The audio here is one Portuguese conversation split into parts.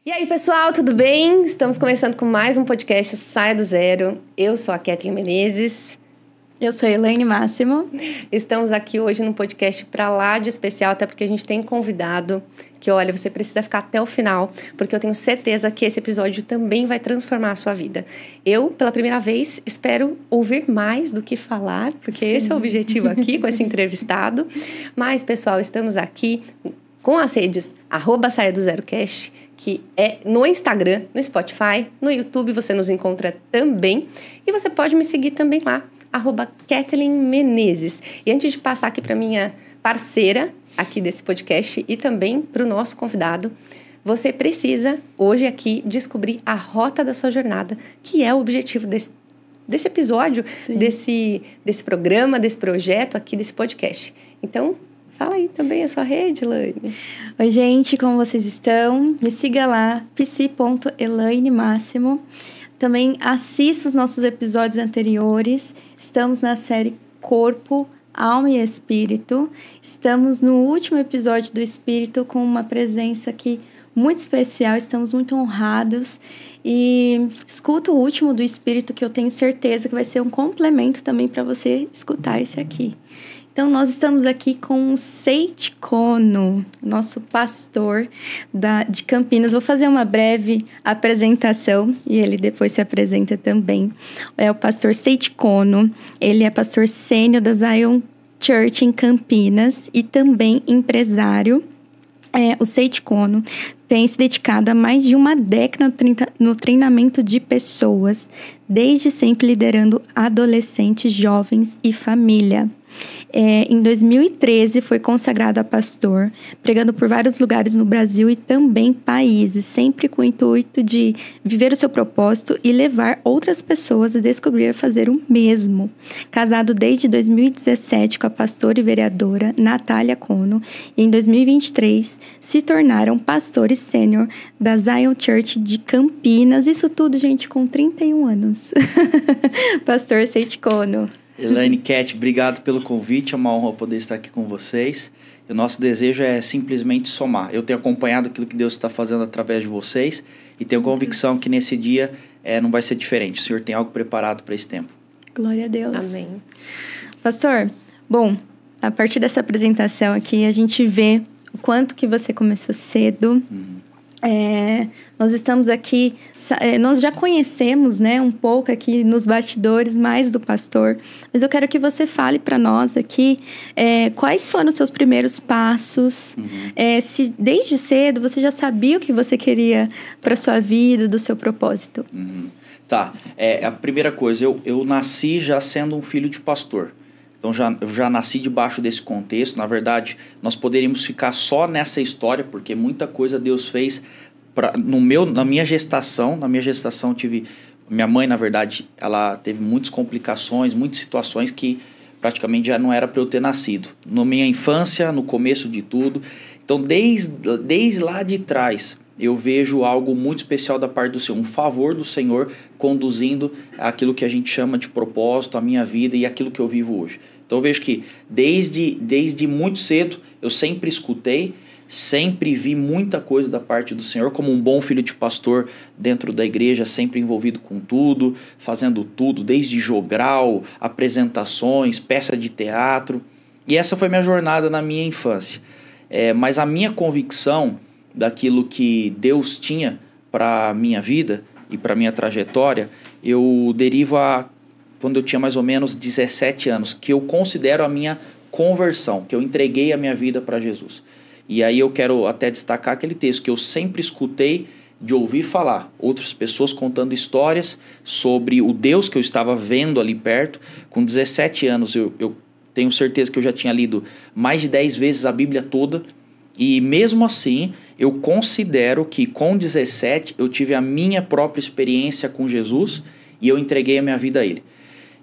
E aí, pessoal, tudo bem? Estamos começando com mais um podcast Saia do Zero. Eu sou a Kathleen Menezes. Eu sou a Elaine Máximo. Estamos aqui hoje num podcast pra lá de especial, até porque a gente tem convidado que, olha, você precisa ficar até o final, porque eu tenho certeza que esse episódio também vai transformar a sua vida. Eu, pela primeira vez, espero ouvir mais do que falar, porque Sim. Esse é o objetivo aqui com esse entrevistado. Mas, pessoal, estamos aqui com as redes @SaiaDoZeroCast, que é no Instagram, no Spotify, no YouTube você nos encontra também. E você pode me seguir também lá, @Kathleen Menezes. E antes de passar aqui para minha parceira aqui desse podcast e também para o nosso convidado, você precisa hoje aqui descobrir a rota da sua jornada, que é o objetivo desse episódio, desse programa, desse projeto aqui, desse podcast. Então, fala aí também a sua rede, Elaine. Oi, gente, como vocês estão? Me siga lá, pc.elainemáximo. Também assista os nossos episódios anteriores. Estamos na série Corpo, Alma e Espírito. Estamos no último episódio do Espírito com uma presença aqui muito especial. Estamos muito honrados. E escuta o último do Espírito, que eu tenho certeza que vai ser um complemento também para você escutar esse aqui. Então, nós estamos aqui com o Seiji Kono, nosso pastor de Campinas. Vou fazer uma breve apresentação e ele depois se apresenta também. É o pastor Seiji Kono, ele é pastor sênior da Zion Church em Campinas e também empresário. O Seiji Kono tem se dedicado há mais de uma década no treinamento de pessoas, desde sempre liderando adolescentes, jovens e família. Em 2013 foi consagrado a pastor, pregando por vários lugares no Brasil e também países, sempre com o intuito de viver o seu propósito e levar outras pessoas a descobrir fazer o mesmo. Casado desde 2017 com a pastora e vereadora Natália Kono, e em 2023 se tornaram pastores sênior da Zion Church de Campinas. Isso tudo, gente, com 31 anos. Pastor Seiji Kono. Elaine, Cat, obrigado pelo convite, é uma honra poder estar aqui com vocês. O nosso desejo é simplesmente somar. Eu tenho acompanhado aquilo que Deus está fazendo através de vocês e tenho convicção que nesse dia não vai ser diferente. O Senhor tem algo preparado para esse tempo. Glória a Deus. Amém. Pastor, bom, a partir dessa apresentação aqui, a gente vê o quanto que você começou cedo. Nós estamos aqui, nós já conhecemos, né, um pouco aqui nos bastidores mais do pastor, mas eu quero que você fale para nós aqui quais foram os seus primeiros passos, se desde cedo você já sabia o que você queria para sua vida, do seu propósito. Tá, a primeira coisa, eu nasci já sendo um filho de pastor. Então, eu já nasci debaixo desse contexto. Na verdade, nós poderíamos ficar só nessa história, porque muita coisa Deus fez na minha gestação. Na minha gestação, minha mãe, na verdade, ela teve muitas complicações, muitas situações que praticamente já não era para eu ter nascido. Na minha infância, no começo de tudo. Então, desde lá de trás, eu vejo algo muito especial da parte do Senhor, um favor do Senhor conduzindo aquilo que a gente chama de propósito, a minha vida e aquilo que eu vivo hoje. Então eu vejo que desde muito cedo eu sempre escutei, sempre vi muita coisa da parte do Senhor, como um bom filho de pastor dentro da igreja, sempre envolvido com tudo, fazendo tudo, desde jogral, apresentações, peça de teatro. E essa foi minha jornada na minha infância. Mas a minha convicção daquilo que Deus tinha para a minha vida e para a minha trajetória, eu derivo quando eu tinha mais ou menos 17 anos, que eu considero a minha conversão, que eu entreguei a minha vida para Jesus. E aí eu quero até destacar aquele texto que eu sempre escutei de ouvir falar, outras pessoas contando histórias sobre o Deus que eu estava vendo ali perto. Com 17 anos eu tenho certeza que eu já tinha lido mais de 10 vezes a Bíblia toda, e mesmo assim eu considero que com 17 eu tive a minha própria experiência com Jesus e eu entreguei a minha vida a Ele.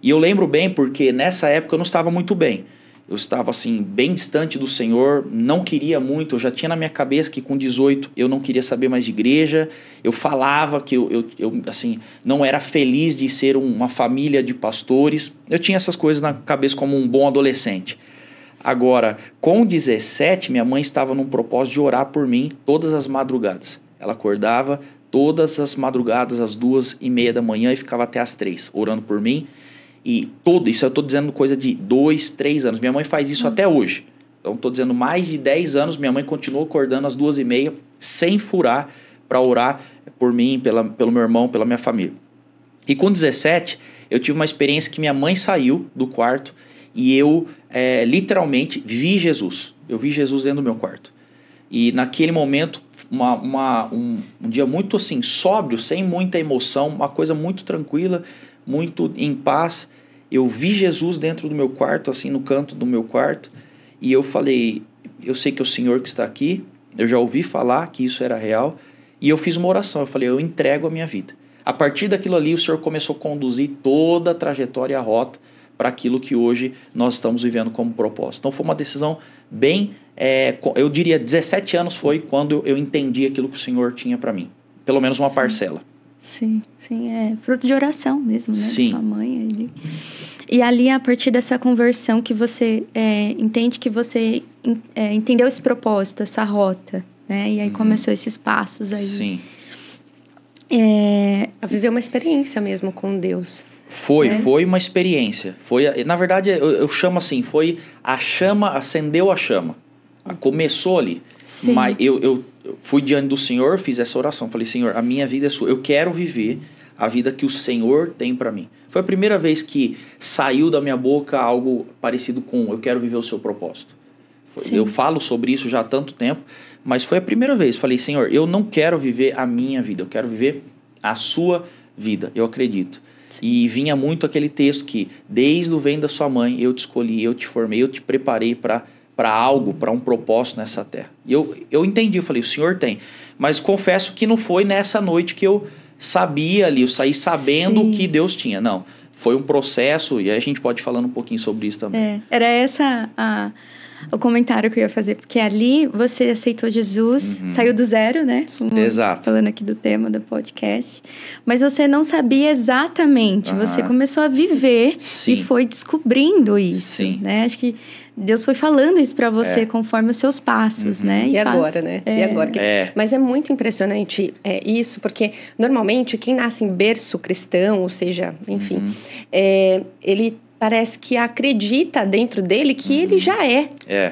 E eu lembro bem porque nessa época eu não estava muito bem. Eu estava assim, bem distante do Senhor, não queria muito. Eu já tinha na minha cabeça que com 18 eu não queria saber mais de igreja. Eu falava que eu assim, não era feliz de ser uma família de pastores. Eu tinha essas coisas na cabeça como um bom adolescente. Agora, com 17, minha mãe estava num propósito de orar por mim todas as madrugadas. Ela acordava todas as madrugadas às 2:30 da manhã e ficava até às 3, orando por mim. E isso eu estou dizendo coisa de 2, 3 anos. Minha mãe faz isso até hoje. Então, estou dizendo mais de 10 anos, minha mãe continuou acordando às 2:30, sem furar, para orar por mim, pelo meu irmão, pela minha família. E com 17, eu tive uma experiência que minha mãe saiu do quarto e eu literalmente vi Jesus. Eu vi Jesus dentro do meu quarto. E naquele momento, um dia muito assim, sóbrio, sem muita emoção, uma coisa muito tranquila, muito em paz. Eu vi Jesus dentro do meu quarto, assim, no canto do meu quarto. E eu falei, eu sei que é o Senhor que está aqui. Eu já ouvi falar que isso era real. E eu fiz uma oração. Eu falei, eu entrego a minha vida. A partir daquilo ali, o Senhor começou a conduzir toda a trajetória e a rota para aquilo que hoje nós estamos vivendo como propósito. Então foi uma decisão bem, eu diria 17 anos foi quando eu entendi aquilo que o Senhor tinha para mim. Pelo menos uma parcela. Sim, é fruto de oração mesmo, né? Sim. Sua mãe ali. E ali, a partir dessa conversão que você entende que você entendeu esse propósito, essa rota, né? E aí começou esses passos aí. Sim. A viver uma experiência mesmo com Deus. Foi uma experiência. Na verdade, eu chamo assim, foi a chama, acendeu a chama. Começou ali. Sim. Mas eu fui diante do Senhor, fiz essa oração. Falei, Senhor, a minha vida é sua. Eu quero viver a vida que o Senhor tem para mim. Foi a primeira vez que saiu da minha boca algo parecido com eu quero viver o seu propósito. Eu falo sobre isso já há tanto tempo, mas foi a primeira vez. Falei, Senhor, eu não quero viver a minha vida, eu quero viver a sua vida, eu acredito. Sim. E vinha muito aquele texto que desde o ventre da sua mãe eu te escolhi, eu te formei, eu te preparei para algo, para um propósito nessa terra. E eu entendi, eu falei, o Senhor tem. Mas confesso que não foi nessa noite que eu sabia ali, eu saí sabendo o que Deus tinha. Não, foi um processo, e aí a gente pode falar um pouquinho sobre isso também. Era essa o comentário que eu ia fazer, porque ali você aceitou Jesus, saiu do zero, né? Exato. Falando aqui do tema do podcast. Mas você não sabia exatamente, você começou a viver e foi descobrindo isso. Sim. Né? Acho que Deus foi falando isso para você conforme os seus passos, né? E agora, né? E agora? Mas é muito impressionante isso, porque normalmente quem nasce em berço cristão, ou seja, enfim, ele parece que acredita dentro dele que ele já é.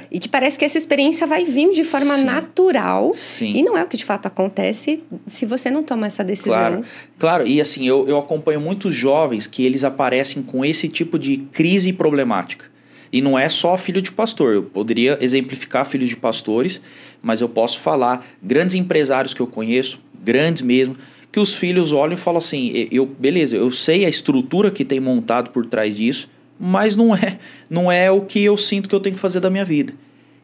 E que parece que essa experiência vai vir de forma natural. Sim. E não é o que de fato acontece se você não toma essa decisão. Claro. E assim, eu acompanho muitos jovens que eles aparecem com esse tipo de crise problemática. E não é só filho de pastor. Eu poderia exemplificar filhos de pastores, mas eu posso falar grandes empresários que eu conheço, grandes mesmo, que os filhos olham e falam assim, beleza, eu sei a estrutura que tem montado por trás disso, mas não é o que eu sinto que eu tenho que fazer da minha vida.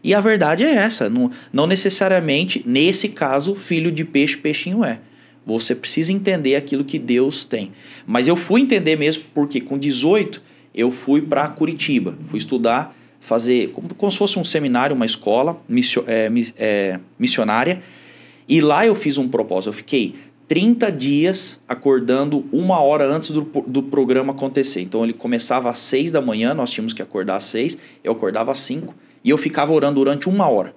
E a verdade é essa, não necessariamente, nesse caso, filho de peixe, peixinho é. Você precisa entender aquilo que Deus tem. Mas eu fui entender mesmo porque com 18 eu fui para Curitiba, fui estudar, fazer como se fosse um seminário, uma escola missionária, e lá eu fiz um propósito, eu fiquei 30 dias acordando 1 hora antes do programa acontecer. Então ele começava às 6 da manhã, nós tínhamos que acordar às 6, eu acordava às 5 e eu ficava orando durante 1 hora.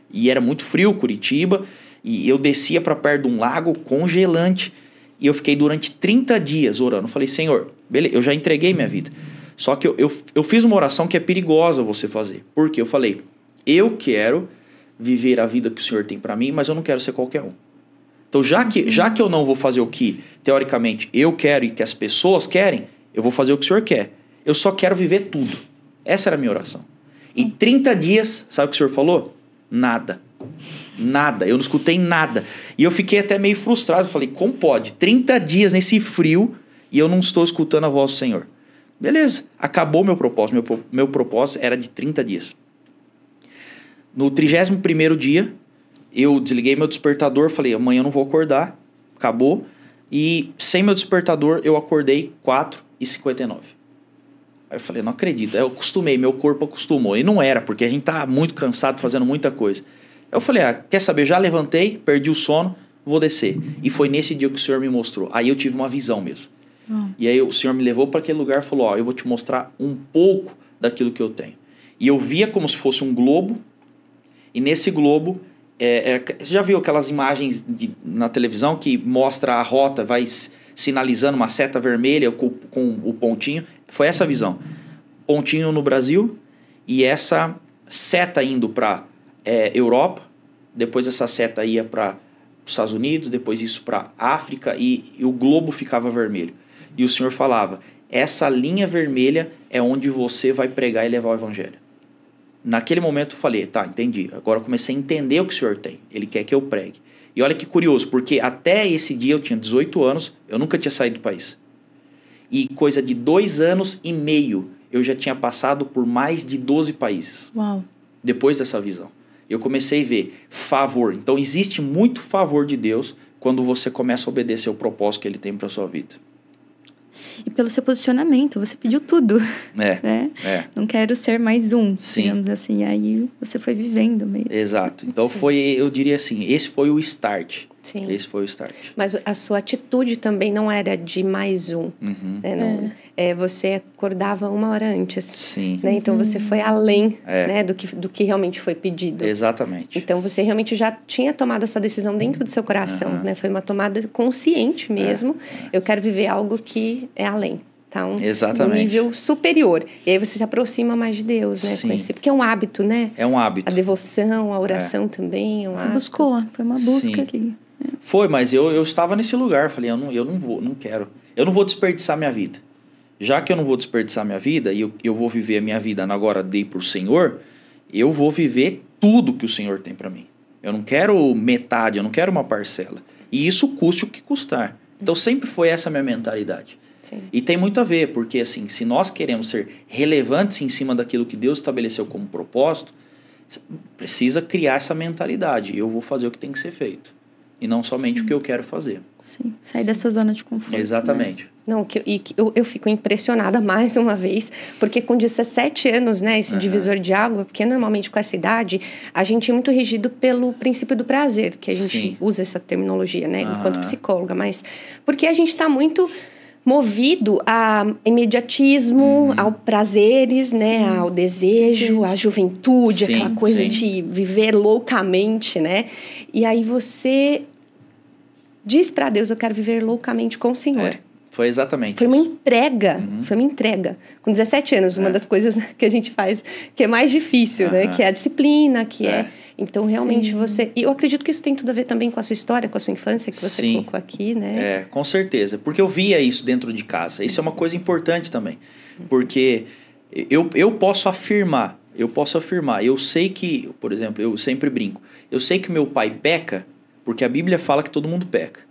E era muito frio, Curitiba, e eu descia para perto de um lago congelante e eu fiquei durante 30 dias orando. Eu falei, Senhor, beleza, eu já entreguei minha vida. Só que eu fiz uma oração que é perigosa você fazer. Porque eu falei, eu quero viver a vida que o Senhor tem para mim, mas eu não quero ser qualquer um. Então, já que eu não vou fazer o que, teoricamente, eu quero e que as pessoas querem, eu vou fazer o que o Senhor quer. Eu só quero viver tudo. Essa era a minha oração. E 30 dias, sabe o que o Senhor falou? Nada. Eu não escutei nada. E eu fiquei até meio frustrado. Eu falei, como pode? 30 dias nesse frio e eu não estou escutando a voz do Senhor. Beleza, acabou meu propósito. Meu propósito era de 30 dias. No 31º dia, eu desliguei meu despertador, falei, amanhã eu não vou acordar, acabou. E sem meu despertador, eu acordei 4h59. Aí eu falei, não acredito, eu acostumei, meu corpo acostumou. E não era, porque a gente tá muito cansado, fazendo muita coisa. Eu falei, quer saber, já levantei, perdi o sono, vou descer. E foi nesse dia que o Senhor me mostrou. Aí eu tive uma visão mesmo. E aí o Senhor me levou para aquele lugar e falou, eu vou te mostrar um pouco daquilo que eu tenho. E eu via como se fosse um globo, e nesse globo Você já viu aquelas imagens na televisão que mostra a rota, vai sinalizando uma seta vermelha com o pontinho? Foi essa visão. Pontinho no Brasil e essa seta indo para Europa, depois essa seta ia para os Estados Unidos, depois isso para África e o globo ficava vermelho. E o Senhor falava, essa linha vermelha é onde você vai pregar e levar o evangelho. Naquele momento eu falei, tá, entendi. Agora eu comecei a entender o que o Senhor tem. Ele quer que eu pregue. E olha que curioso, porque até esse dia eu tinha 18 anos, eu nunca tinha saído do país. E coisa de 2 anos e meio, eu já tinha passado por mais de 12 países. Uau. Depois dessa visão. Eu comecei a ver favor. Então existe muito favor de Deus quando você começa a obedecer o propósito que Ele tem para a sua vida. E pelo seu posicionamento, você pediu tudo. Né? Não quero ser mais um, digamos assim. Aí você foi vivendo mesmo. Exato. Então eu diria assim, esse foi o start. Sim. Esse foi o start. Mas a sua atitude também não era de mais um. Uhum. Né? Você acordava 1 hora antes. Sim. Né? Então você foi além né, do que realmente foi pedido. Exatamente. Então você realmente já tinha tomado essa decisão dentro do seu coração. Né? Foi uma tomada consciente mesmo. Eu quero viver algo que é além. Então, exatamente. Um nível superior. E aí você se aproxima mais de Deus, né? Sim. Porque é um hábito, né? É um hábito. A devoção, a oração também é um hábito. Buscou, foi uma busca ali. Foi, mas eu estava nesse lugar. Falei, eu não quero. Eu não vou desperdiçar minha vida. Já que eu não vou desperdiçar minha vida e eu vou viver a minha vida agora dei para o Senhor, eu vou viver tudo que o Senhor tem para mim. Eu não quero metade, eu não quero uma parcela. E isso custe o que custar. Então sempre foi essa a minha mentalidade. Sim. E tem muito a ver, porque assim, se nós queremos ser relevantes em cima daquilo que Deus estabeleceu como propósito, precisa criar essa mentalidade. Eu vou fazer o que tem que ser feito. E não somente o que eu quero fazer. Sim, sair dessa zona de conforto. Exatamente. Né? Não, eu fico impressionada mais uma vez, porque com 17 anos, né, esse divisor de água, porque normalmente com essa idade, a gente é muito regido pelo princípio do prazer, que a gente usa essa terminologia, né, enquanto psicóloga, mas porque a gente está muito movido a imediatismo, ao prazeres, né, ao desejo, à juventude, aquela coisa de viver loucamente, né? E aí você diz para Deus, eu quero viver loucamente com o Senhor. Foi exatamente Foi uma entrega, foi uma entrega. Com 17 anos, uma das coisas que a gente faz que é mais difícil, né? Que é a disciplina, que é... Então, realmente, você... E eu acredito que isso tem tudo a ver também com a sua história, com a sua infância, que você colocou aqui, né? Com certeza. Porque eu via isso dentro de casa. Isso é uma coisa importante também. Porque eu posso afirmar, eu sei que, por exemplo, eu sempre brinco, eu sei que meu pai peca porque a Bíblia fala que todo mundo peca.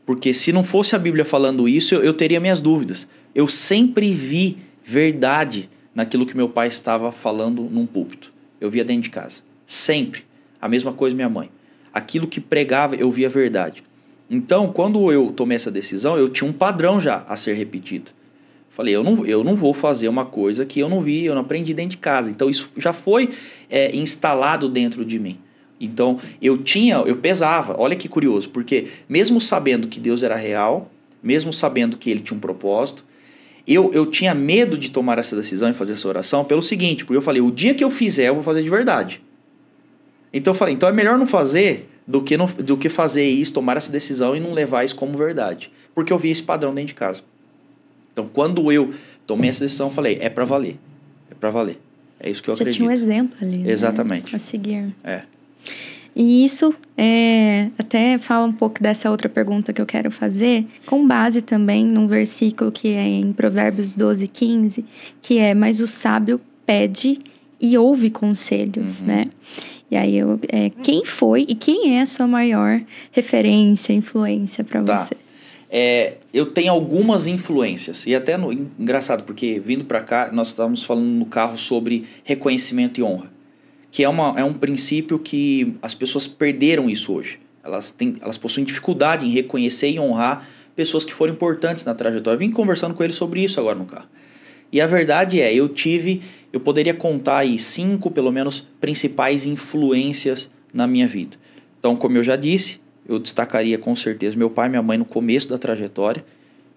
Porque se não fosse a Bíblia falando isso, eu teria minhas dúvidas. Eu sempre vi verdade naquilo que meu pai estava falando num púlpito. Eu via dentro de casa. Sempre. A mesma coisa minha mãe. Aquilo que pregava, eu via verdade. Então, quando eu tomei essa decisão, eu tinha um padrão já a ser repetido. Falei, eu não vou fazer uma coisa que eu não vi, eu não aprendi dentro de casa. Então, isso já foi instalado dentro de mim. Então, eu pesava, olha que curioso, porque mesmo sabendo que Deus era real, mesmo sabendo que Ele tinha um propósito, eu tinha medo de tomar essa decisão e fazer essa oração pelo seguinte, porque eu falei, o dia que eu fizer, eu vou fazer de verdade. Então, eu falei, então é melhor não fazer do que fazer isso, tomar essa decisão e não levar isso como verdade. Porque eu vi esse padrão dentro de casa. Então, quando eu tomei essa decisão, eu falei, é pra valer. É pra valer. É isso que eu acredito. Você tinha um exemplo ali, exatamente, né? A seguir. É. E isso até fala um pouco dessa outra pergunta que eu quero fazer, com base também num versículo que é em Provérbios 12:15, que é, mas o sábio pede e ouve conselhos, né? E aí, quem foi e quem é a sua maior referência, influência para você? Eu tenho algumas influências, e até engraçado, porque vindo para cá, nós estávamos falando no carro sobre reconhecimento e honra. Que é um princípio que as pessoas perderam isso hoje. Elas possuem dificuldade em reconhecer e honrar pessoas que foram importantes na trajetória. Eu vim conversando com eles sobre isso agora no carro. E a verdade eu poderia contar aí 5, pelo menos, principais influências na minha vida. Então, como eu já disse, eu destacaria com certeza meu pai e minha mãe no começo da trajetória.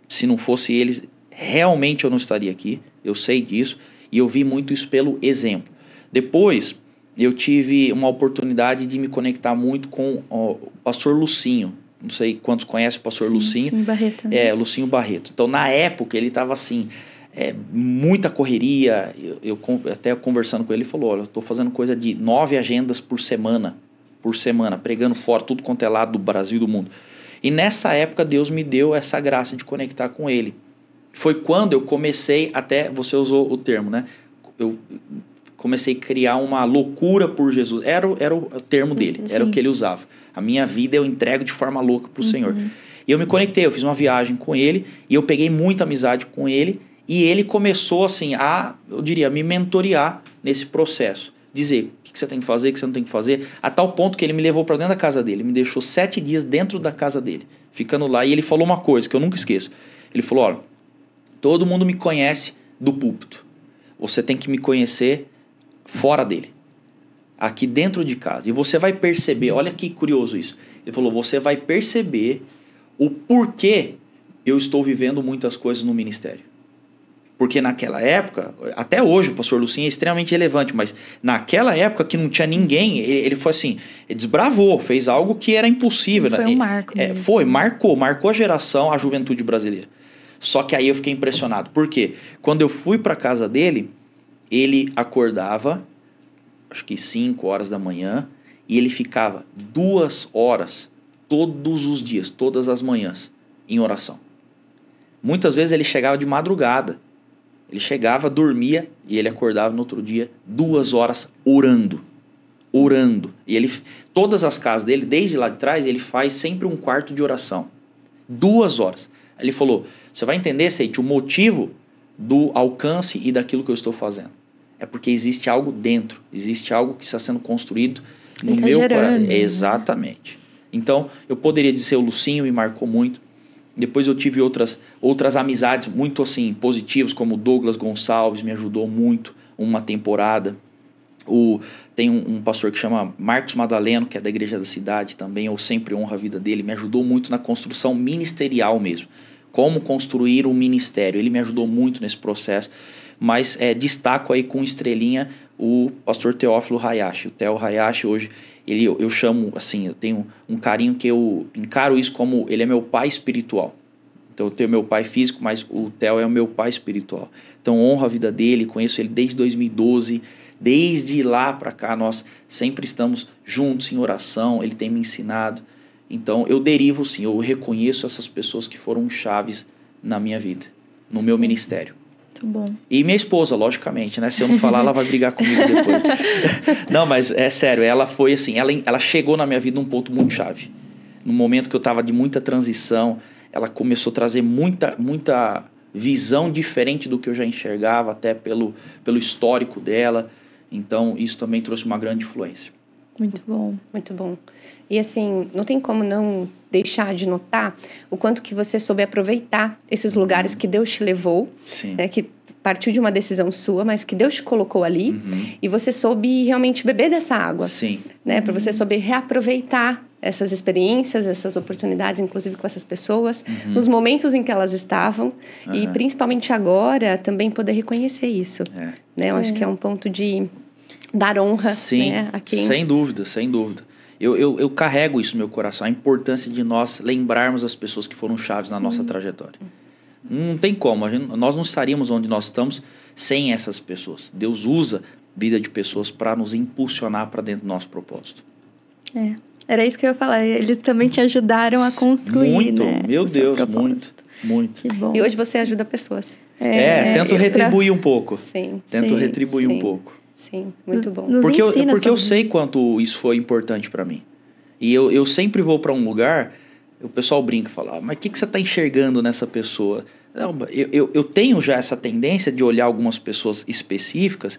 Se não fosse eles, realmente eu não estaria aqui. Eu sei disso. E eu vi muito isso pelo exemplo. Depois... eu tive uma oportunidade de me conectar muito com o pastor Lucinho. Não sei quantos conhecem o pastor Lucinho. Lucinho Barreto. Né? Lucinho Barreto. Então, na época, ele estava assim, muita correria. Eu até conversando com ele, ele falou, olha, eu estou fazendo coisa de 9 agendas por semana, pregando fora tudo quanto é lado do Brasil e do mundo. E nessa época, Deus me deu essa graça de conectar com ele. Foi quando eu comecei, até você usou o termo, né? Eu comecei a criar uma loucura por Jesus. Era o termo dele, era o que ele usava. A minha vida eu entrego de forma louca para o Senhor. E eu me conectei, eu fiz uma viagem com ele, e eu peguei muita amizade com ele, e ele começou assim eu diria, me mentorear nesse processo. Dizer o que você tem que fazer, o que você não tem que fazer, a tal ponto que ele me levou para dentro da casa dele, me deixou 7 dias dentro da casa dele, ficando lá, e ele falou uma coisa que eu nunca esqueço. Ele falou, olha, todo mundo me conhece do púlpito, você tem que me conhecer fora dele, aqui dentro de casa. E você vai perceber, olha que curioso isso. Ele falou, você vai perceber o porquê eu estou vivendo muitas coisas no ministério. Porque naquela época, até hoje o pastor Lucinho é extremamente relevante, mas naquela época que não tinha ninguém, ele foi assim, ele desbravou, fez algo que era impossível. Foi um marco. Marcou a geração, a juventude brasileira. Só que aí eu fiquei impressionado. Por quê? Quando eu fui para casa dele, ele acordava, acho que 5 horas da manhã, e ele ficava 2 horas todos os dias, todas as manhãs, em oração. Muitas vezes ele chegava de madrugada. Ele chegava, dormia, e ele acordava no outro dia 2 horas orando. E todas as casas dele, desde lá de trás, ele faz sempre um quarto de oração. 2 horas. Ele falou, você vai entender, Seite, o motivo do alcance e daquilo que eu estou fazendo. É porque existe algo dentro, existe algo que está sendo construído no meu coração. Né? Exatamente. Então, eu poderia dizer, o Lucinho me marcou muito. Depois eu tive outras amizades muito assim positivas, como o Douglas Gonçalves, me ajudou muito uma temporada. Tem um pastor que chama Marcos Madaleno, que é da Igreja da Cidade também, eu sempre honro a vida dele, me ajudou muito na construção ministerial mesmo. Como construir um ministério, ele me ajudou muito nesse processo. Mas destaco aí com estrelinha o pastor Teófilo Hayashi. O Theo Hayashi hoje, eu chamo assim, eu tenho um carinho que eu encaro isso como ele é meu pai espiritual. Então eu tenho meu pai físico, mas o Theo é o meu pai espiritual. Então honro a vida dele, conheço ele desde 2012. Desde lá para cá nós sempre estamos juntos em oração, ele tem me ensinado. Então eu derivo sim, eu reconheço essas pessoas que foram chaves na minha vida, no meu ministério. Muito bom. E minha esposa, logicamente, né? Se eu não falar, ela vai brigar comigo depois. Não, mas é sério, ela foi assim, ela chegou na minha vida num ponto muito chave. No momento que eu estava de muita transição, ela começou a trazer muita visão diferente do que eu já enxergava, até pelo histórico dela. Então, isso também trouxe uma grande influência. Muito bom. Muito bom. E assim, não tem como não deixar de notar o quanto que você soube aproveitar esses lugares que Deus te levou, né, que partiu de uma decisão sua, mas que Deus te colocou ali, e você soube realmente beber dessa água. Sim. Né, para você soube reaproveitar essas experiências, essas oportunidades, inclusive com essas pessoas, nos momentos em que elas estavam, e principalmente agora também poder reconhecer isso. Né? Eu acho que é um ponto de dar honra. Sim, né, a quem... sem dúvida. Eu carrego isso no meu coração, a importância de nós lembrarmos as pessoas que foram chaves na nossa trajetória. Não tem como, nós não estaríamos onde nós estamos sem essas pessoas. Deus usa a vida de pessoas para nos impulsionar para dentro do nosso propósito. Era isso que eu ia falar, eles também te ajudaram a construir, muito, né? Meu Deus, muito. Que bom. E hoje você ajuda pessoas. Tento retribuir um pouco. Sim. Tento retribuir um pouco. Sim, muito bom. Porque eu sei quanto isso foi importante para mim. E eu sempre vou para um lugar, o pessoal brinca e fala, mas o que você está enxergando nessa pessoa? Não, eu tenho já essa tendência de olhar algumas pessoas específicas,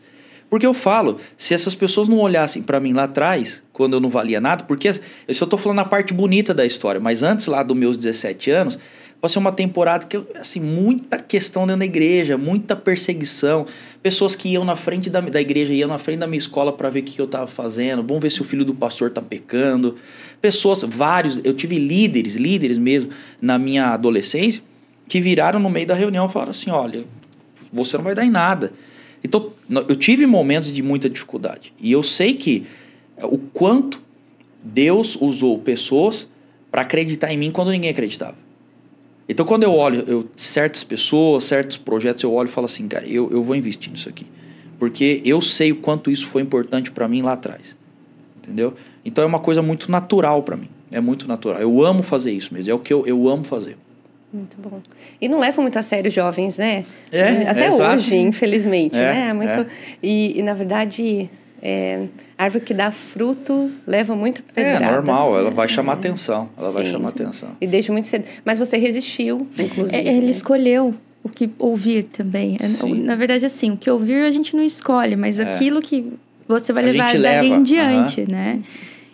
porque eu falo, se essas pessoas não olhassem para mim lá atrás, quando eu não valia nada, porque eu só estou falando a parte bonita da história, mas antes lá dos meus 17 anos, passei uma temporada que, assim, muita questão dentro da igreja, muita perseguição, pessoas que iam na frente da igreja, iam na frente da minha escola para ver o que eu estava fazendo, vamos ver se o filho do pastor está pecando, eu tive líderes mesmo na minha adolescência, que viraram no meio da reunião e falaram assim, olha, você não vai dar em nada, Então, eu tive momentos de muita dificuldade. E eu sei que o quanto Deus usou pessoas para acreditar em mim quando ninguém acreditava. Então, quando eu olho certas pessoas, certos projetos, eu olho e falo assim, cara, eu vou investir nisso aqui. Porque eu sei o quanto isso foi importante para mim lá atrás. Entendeu? Então, é uma coisa muito natural para mim. É muito natural. Eu amo fazer isso mesmo. É o que eu amo fazer. Muito bom. E não levam muito a sério os jovens, né? Até hoje, infelizmente, né? E, na verdade, árvore que dá fruto leva muita pedrada. É normal, ela vai chamar atenção. Ela vai chamar atenção. E desde muito cedo. Mas você resistiu, inclusive. Ele escolheu o que ouvir também. Na verdade, assim, o que ouvir a gente não escolhe, mas aquilo que você vai levar dali em diante, né?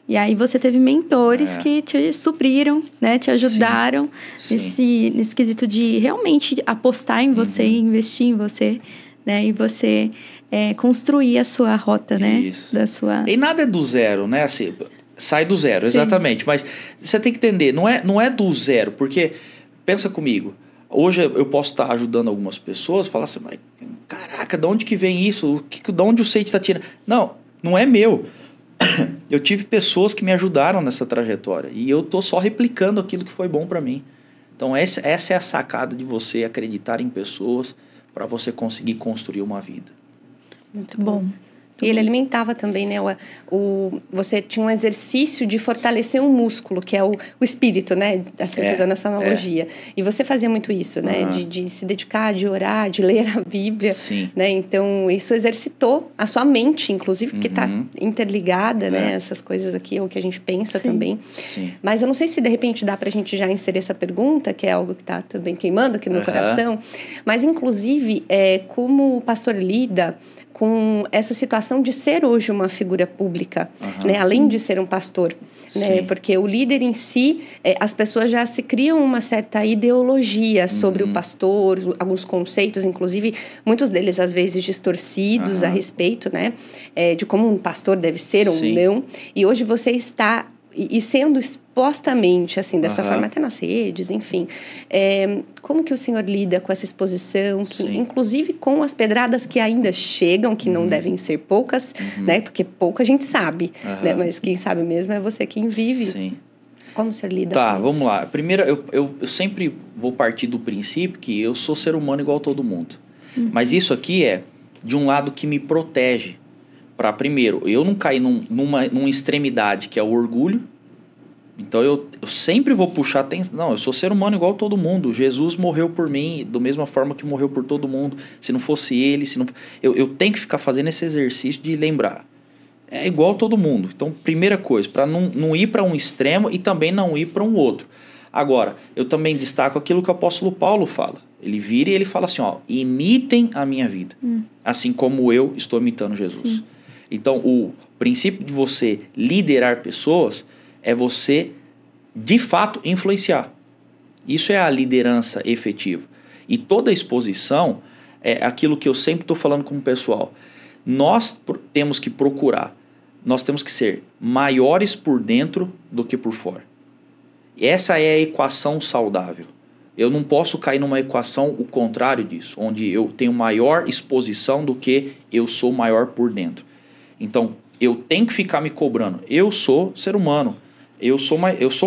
E aí você teve mentores que te supriram, né? Te ajudaram nesse quesito de realmente apostar em você, investir em você, né? E você construir a sua rota, né? Isso. Da sua... E nada é do zero, né? Assim, sai do zero, exatamente. Mas você tem que entender, não é do zero, porque, pensa comigo, hoje eu posso estar ajudando algumas pessoas, falar assim, mas, caraca, de onde que vem isso? De onde o Seide está tirando? Não é meu. Eu tive pessoas que me ajudaram nessa trajetória e eu tô só replicando aquilo que foi bom para mim. Então essa é a sacada de você acreditar em pessoas para você conseguir construir uma vida. Muito bom. E ele alimentava também, né? Você tinha um exercício de fortalecer um músculo, que é o espírito, né? Assim, fazendo essa analogia. E você fazia muito isso, né? De se dedicar, de orar, de ler a Bíblia. Sim. Né? Então, isso exercitou a sua mente, inclusive, porque está interligada, né? Essas coisas aqui, o que a gente pensa também. Sim. Mas eu não sei se, de repente, dá pra gente já inserir essa pergunta, que é algo que está também queimando aqui no meu coração. Mas, inclusive, como o pastor lida com essa situação de ser hoje uma figura pública, né? Além de ser um pastor, né? Porque o líder em si, as pessoas já se criam uma certa ideologia sobre o pastor, alguns conceitos, inclusive, muitos deles às vezes distorcidos a respeito, né? De como um pastor deve ser ou não. E hoje você está... E sendo expostamente, assim, dessa forma, até nas redes, enfim. Como que o senhor lida com essa exposição, inclusive com as pedradas que ainda chegam, que não devem ser poucas, né? Porque pouco a gente sabe, né? Mas quem sabe mesmo é você quem vive. Sim. Como o senhor lida com isso? Tá, vamos lá. Primeiro, eu sempre vou partir do princípio que eu sou ser humano igual a todo mundo. Mas isso aqui é de um lado que me protege. Para, primeiro, eu não cair numa extremidade que é o orgulho. Então eu sempre vou puxar atenção. Não, eu sou ser humano igual a todo mundo. Jesus morreu por mim da mesma forma que morreu por todo mundo. Se não fosse ele, eu tenho que ficar fazendo esse exercício de lembrar. É igual a todo mundo. Então, primeira coisa, para não ir para um extremo e também não ir para um outro. Agora, eu também destaco aquilo que o apóstolo Paulo fala. Ele vira e ele fala assim, imitem a minha vida. Assim como eu estou imitando Jesus. Então, o princípio de você liderar pessoas é você, de fato, influenciar. Isso é a liderança efetiva. E toda exposição é aquilo que eu sempre estou falando com o pessoal. Nós temos que procurar, nós temos que ser maiores por dentro do que por fora. Essa é a equação saudável. Eu não posso cair numa equação o contrário disso, onde eu tenho maior exposição do que eu sou maior por dentro. Então, eu tenho que ficar me cobrando. Eu sou ser humano. Eu sou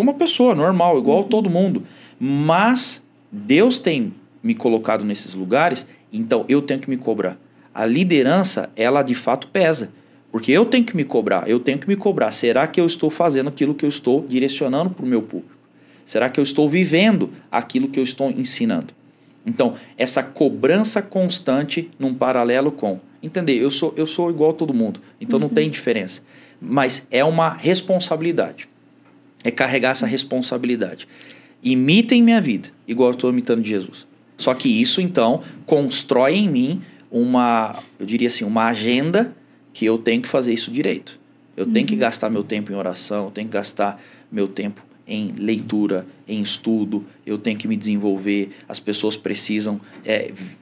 uma pessoa normal, igual a todo mundo. Mas Deus tem me colocado nesses lugares, então eu tenho que me cobrar. A liderança, ela de fato pesa. Porque eu tenho que me cobrar. Será que eu estou fazendo aquilo que eu estou direcionando para o meu público? Será que eu estou vivendo aquilo que eu estou ensinando? Então, essa cobrança constante num paralelo com... Entender, eu sou igual a todo mundo, então não tem diferença. Mas é uma responsabilidade. É carregar essa responsabilidade. Imitem minha vida, igual eu estou imitando de Jesus. Só que isso, então, constrói em mim eu diria assim, uma agenda que eu tenho que fazer isso direito. Eu tenho que gastar meu tempo em oração, eu tenho que gastar meu tempo em leitura, em estudo, eu tenho que me desenvolver, as pessoas precisam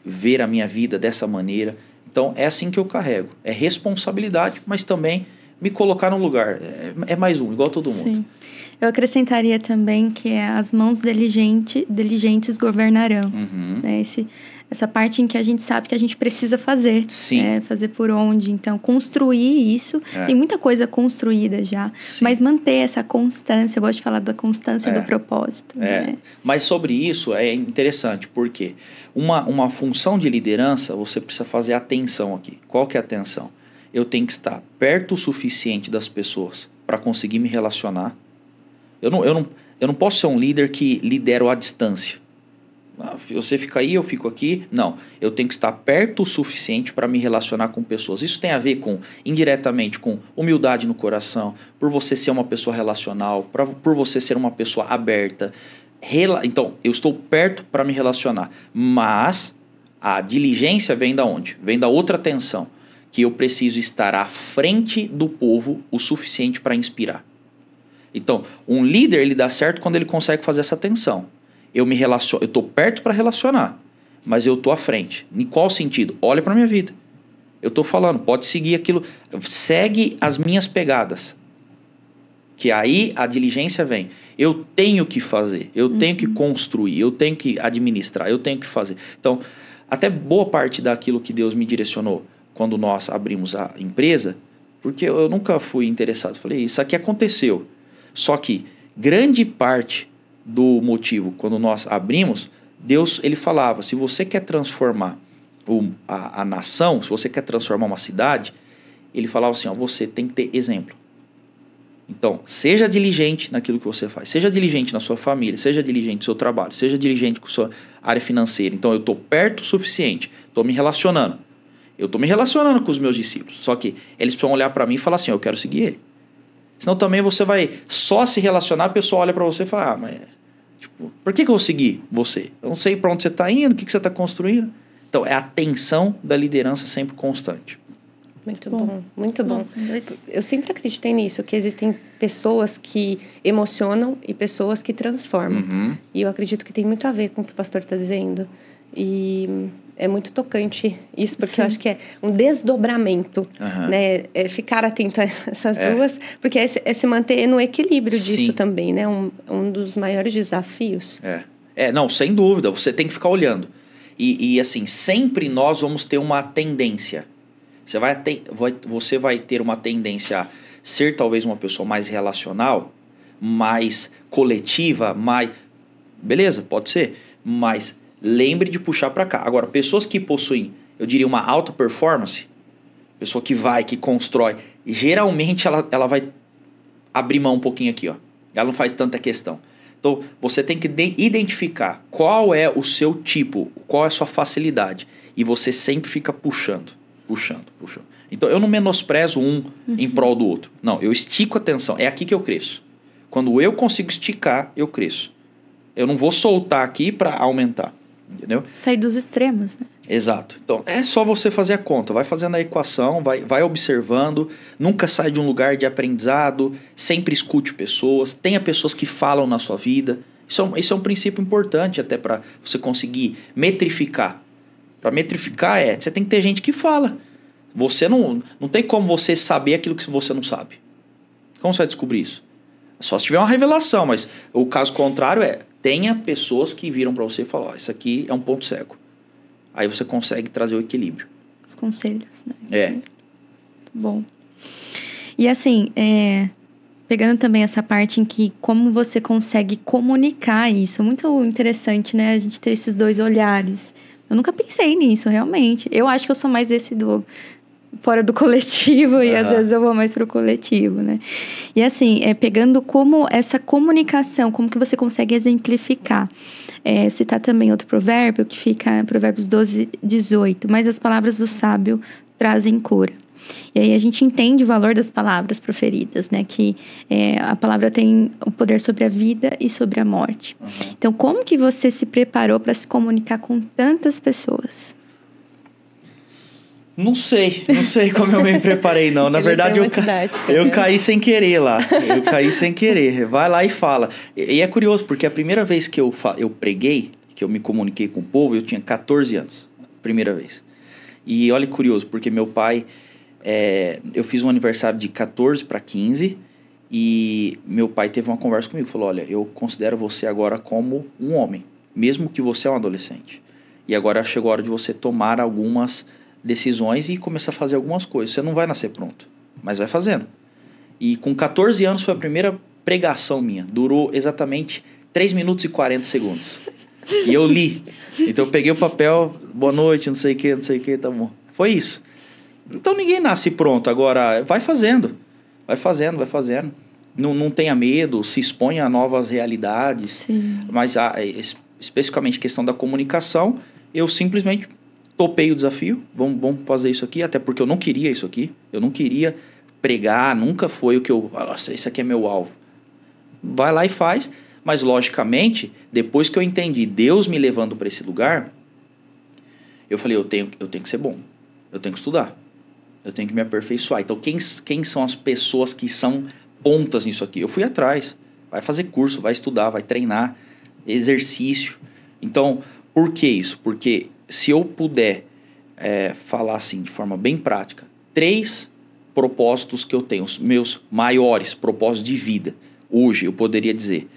ver a minha vida dessa maneira. Então, é assim que eu carrego. É responsabilidade, mas também me colocar no lugar. É mais igual a todo mundo. Sim. Eu acrescentaria também que as mãos diligentes governarão. Né? essa parte em que a gente sabe que a gente precisa fazer. Sim. Fazer por onde. Então, construir isso. Tem muita coisa construída já. Sim. Mas manter essa constância. Eu gosto de falar da constância do propósito. Né? Mas sobre isso é interessante, porque uma função de liderança, você precisa fazer atenção aqui. Qual que é a atenção? Eu tenho que estar perto o suficiente das pessoas para conseguir me relacionar. Eu não posso ser um líder que lidero à distância. Você fica aí, eu fico aqui. Não, eu tenho que estar perto o suficiente para me relacionar com pessoas. Isso tem a ver indiretamente com humildade no coração, por você ser uma pessoa relacional, por você ser uma pessoa aberta. Então, eu estou perto para me relacionar. Mas a diligência vem da onde? Vem da outra atenção, que eu preciso estar à frente do povo o suficiente para inspirar. Então, um líder, ele dá certo quando ele consegue fazer essa atenção. Eu estou perto para relacionar, mas eu estou à frente. Em qual sentido? Olha para minha vida. Eu estou falando, pode seguir aquilo, segue as minhas pegadas. Que aí a diligência vem. Eu tenho que fazer, eu tenho que construir, eu tenho que administrar, eu tenho que fazer. Então, até boa parte daquilo que Deus me direcionou quando nós abrimos a empresa, porque eu nunca fui interessado. Falei, isso aqui aconteceu. Só que grande parte do motivo, quando nós abrimos, Deus, ele falava, se você quer transformar a nação, se você quer transformar uma cidade, ele falava assim, você tem que ter exemplo. Então, seja diligente naquilo que você faz, seja diligente na sua família, seja diligente no seu trabalho, seja diligente com a sua área financeira. Então, eu estou perto o suficiente, estou me relacionando. Eu estou me relacionando com os meus discípulos, só que eles precisam olhar para mim e falar assim, eu quero seguir ele. Senão também você vai só se relacionar, a pessoa olha para você e fala, mas por que eu vou seguir você? Eu não sei para onde você está indo, o que você está construindo. Então, é a tensão da liderança sempre constante. Muito bom, muito bom. Eu sempre acreditei nisso, que existem pessoas que emocionam e pessoas que transformam. E eu acredito que tem muito a ver com o que o pastor está dizendo. E é muito tocante isso, porque eu acho que é um desdobramento, né? Ficar atento a essas duas, porque é se manter no equilíbrio disso também, né? Um dos maiores desafios. Não, sem dúvida, você tem que ficar olhando. E assim, sempre nós vamos ter uma tendência. Você vai ter uma tendência a ser talvez uma pessoa mais relacional, mais coletiva, mais... Beleza, pode ser, mas lembre de puxar para cá. Agora, pessoas que possuem, eu diria, uma alta performance, pessoa que constrói, geralmente ela vai abrir mão um pouquinho aqui, ó. Ela não faz tanta questão. Então, você tem que identificar qual é o seu tipo, qual é a sua facilidade. E você sempre fica puxando. Então, eu não menosprezo um em prol do outro. Não, eu estico a atenção. É aqui que eu cresço. Quando eu consigo esticar, eu cresço. Eu não vou soltar aqui para aumentar. Entendeu? Sair dos extremos, né? Exato. Então, é só você fazer a conta. Vai fazendo a equação, vai observando. Nunca sai de um lugar de aprendizado. Sempre escute pessoas. Tenha pessoas que falam na sua vida. Isso é um princípio importante até para você conseguir metrificar. Para metrificar você tem que ter gente que fala. Você não tem como você saber aquilo que você não sabe. Como você vai descobrir isso? Só se tiver uma revelação, mas o caso contrário tenha pessoas que viram para você e falam, isso aqui é um ponto cego. Aí você consegue trazer o equilíbrio. Os conselhos, né? Muito bom. E assim, pegando também essa parte em que como você consegue comunicar isso, muito interessante, né? A gente ter esses dois olhares. Eu nunca pensei nisso, realmente. Eu acho que eu sou mais desse fora do coletivo e às vezes eu vou mais pro coletivo, né? E assim, pegando como essa comunicação, como que você consegue exemplificar. Citar também outro provérbio que fica em Provérbios 12, 18. Mas as palavras do sábio trazem cura. E aí a gente entende o valor das palavras proferidas, né? Que a palavra tem o poder sobre a vida e sobre a morte. Então, como que você se preparou para se comunicar com tantas pessoas? Não sei como eu me preparei, não. Na verdade, eu caí sem querer lá. Eu caí sem querer. Vai lá e fala. E é curioso, porque a primeira vez que eu preguei, que eu me comuniquei com o povo, eu tinha 14 anos. Primeira vez. E olha que curioso, porque meu pai... eu fiz um aniversário de 14 para 15 e meu pai teve uma conversa comigo. Falou, olha, eu considero você agora como um homem, mesmo que você é um adolescente. E agora chegou a hora de você tomar algumas decisões e começar a fazer algumas coisas. Você não vai nascer pronto, mas vai fazendo. E com 14 anos foi a primeira pregação minha. Durou exatamente 3 minutos e 40 segundos. E eu li. Então eu peguei o papel, boa noite, não sei o que, tá bom. Foi isso. Então ninguém nasce pronto. Agora, vai fazendo. Vai fazendo. Não tenha medo, se exponha a novas realidades. Sim. Mas especificamente a questão da comunicação, eu simplesmente topei o desafio. Vamos fazer isso aqui, até porque eu não queria isso aqui. Eu não queria pregar, nunca foi o que eu... Nossa, esse aqui é meu alvo. Vai lá e faz. Mas, logicamente, depois que eu entendi Deus me levando para esse lugar, eu falei, eu tenho que ser bom. Eu tenho que estudar. Eu tenho que me aperfeiçoar. Então, quem são as pessoas que são pontas nisso aqui? Eu fui atrás. Vai fazer curso, vai estudar, vai treinar, exercício. Então, por que isso? Porque se eu puder falar assim, de forma bem prática, 3 propósitos que eu tenho, os meus maiores propósitos de vida, hoje eu poderia dizer...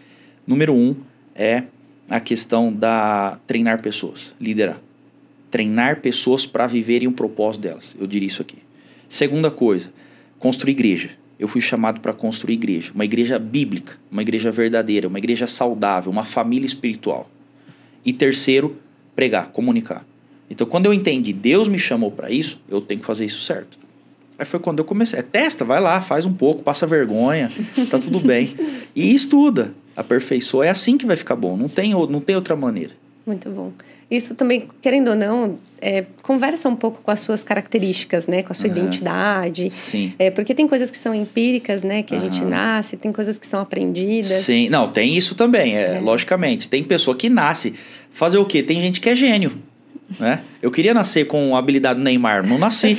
Número 1 é a questão da treinar pessoas, liderar. Treinar pessoas para viverem o propósito delas. Eu diria isso aqui. Segunda coisa, construir igreja. Eu fui chamado para construir igreja. Uma igreja bíblica, uma igreja verdadeira, uma igreja saudável, uma família espiritual. E terceiro, pregar, comunicar. Então, quando eu entendi, Deus me chamou para isso, eu tenho que fazer isso certo. Aí foi quando eu comecei. Testa, vai lá, faz um pouco, passa vergonha, tá tudo bem. E estuda, aperfeiçoa. É assim que vai ficar bom, não tem outra maneira. Muito bom. Isso também, querendo ou não, conversa um pouco com as suas características, né? Com a sua identidade. Sim. Porque tem coisas que são empíricas, né? Que a gente nasce, tem coisas que são aprendidas. Sim, não, tem isso também, logicamente. Tem pessoa que nasce. Fazer o quê? Tem gente que é gênio. Né? Eu queria nascer com a habilidade do Neymar, não nasci.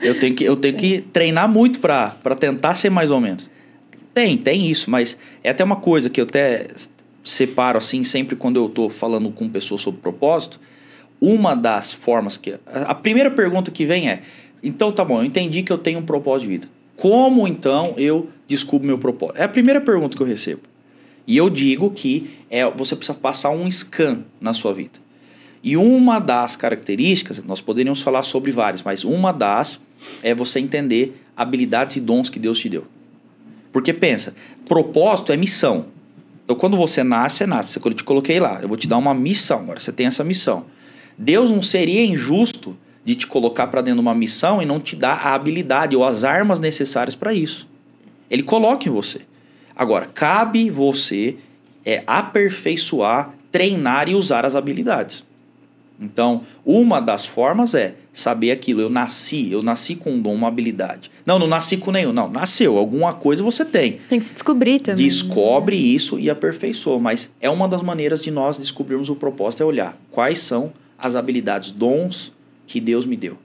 Eu tenho que treinar muito para tentar ser mais ou menos. Tem isso, mas é até uma coisa que eu até separo assim, sempre quando eu tô falando com pessoas sobre propósito. Uma das formas que... A primeira pergunta que vem é, então tá bom, eu entendi que eu tenho um propósito de vida. Como então eu descubro meu propósito? É a primeira pergunta que eu recebo. E eu digo que você precisa passar um scan na sua vida. E uma das características, nós poderíamos falar sobre várias, mas uma das é você entender habilidades e dons que Deus te deu. Porque pensa, propósito é missão. Então quando você nasce, eu te coloquei lá, eu vou te dar uma missão, agora você tem essa missão. Deus não seria injusto de te colocar para dentro de uma missão e não te dar a habilidade ou as armas necessárias para isso. Ele coloca em você. Agora, cabe você aperfeiçoar, treinar e usar as habilidades. Então, uma das formas é saber aquilo. Eu nasci com um dom, uma habilidade. Não nasci com nenhum. Não, nasceu. Alguma coisa você tem. Tem que se descobrir também. Descobre isso e aperfeiçoa. Mas é uma das maneiras de nós descobrirmos o propósito, é olhar quais são as habilidades, dons que Deus me deu.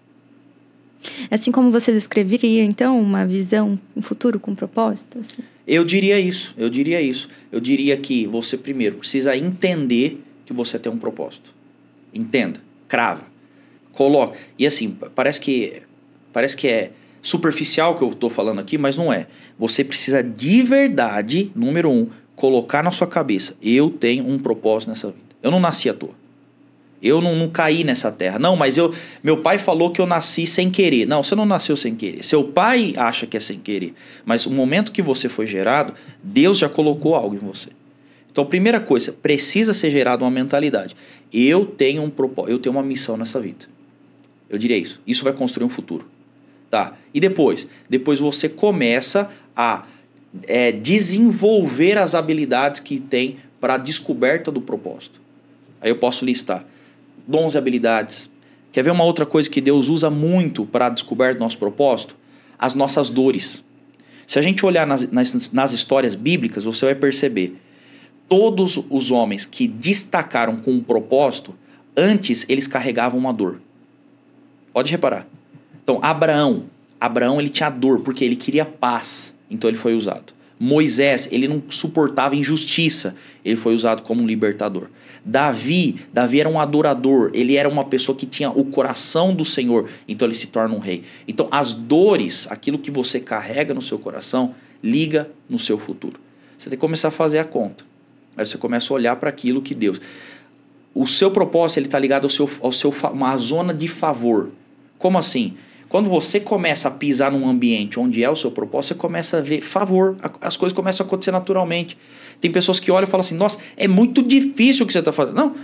Assim como você descreveria, então, uma visão, um futuro com propósito? Assim? Eu diria isso. Eu diria que você primeiro precisa entender que você tem um propósito. Entenda, crava, coloca. E assim, parece que é superficial o que eu estou falando aqui, mas não é. Você precisa de verdade, número 1, colocar na sua cabeça, eu tenho um propósito nessa vida. Eu não nasci à toa. Eu não caí nessa terra. Não, mas meu pai falou que eu nasci sem querer. Não, você não nasceu sem querer. Seu pai acha que é sem querer. Mas o momento que você foi gerado, Deus já colocou algo em você. Então, a primeira coisa, precisa ser gerada uma mentalidade. Eu tenho um propósito, eu tenho uma missão nessa vida. Eu diria isso. Isso vai construir um futuro. Tá? E depois? Depois você começa a desenvolver as habilidades que tem para a descoberta do propósito. Aí eu posso listar dons e habilidades. Quer ver uma outra coisa que Deus usa muito para a descoberta do nosso propósito? As nossas dores. Se a gente olhar nas histórias bíblicas, você vai perceber. Todos os homens que destacaram com um propósito, antes eles carregavam uma dor. Pode reparar. Então, Abraão ele tinha dor porque ele queria paz, então ele foi usado. Moisés, ele não suportava injustiça, ele foi usado como um libertador. Davi era um adorador, ele era uma pessoa que tinha o coração do Senhor, então ele se torna um rei. Então, as dores, aquilo que você carrega no seu coração, liga no seu futuro. Você tem que começar a fazer a conta. Aí você começa a olhar para aquilo que Deus... o seu propósito ele está ligado uma zona de favor. Como assim? Quando você começa a pisar num ambiente onde é o seu propósito, você começa a ver favor, as coisas começam a acontecer naturalmente. Tem pessoas que olham e falam assim, nossa, é muito difícil o que você está fazendo. Não,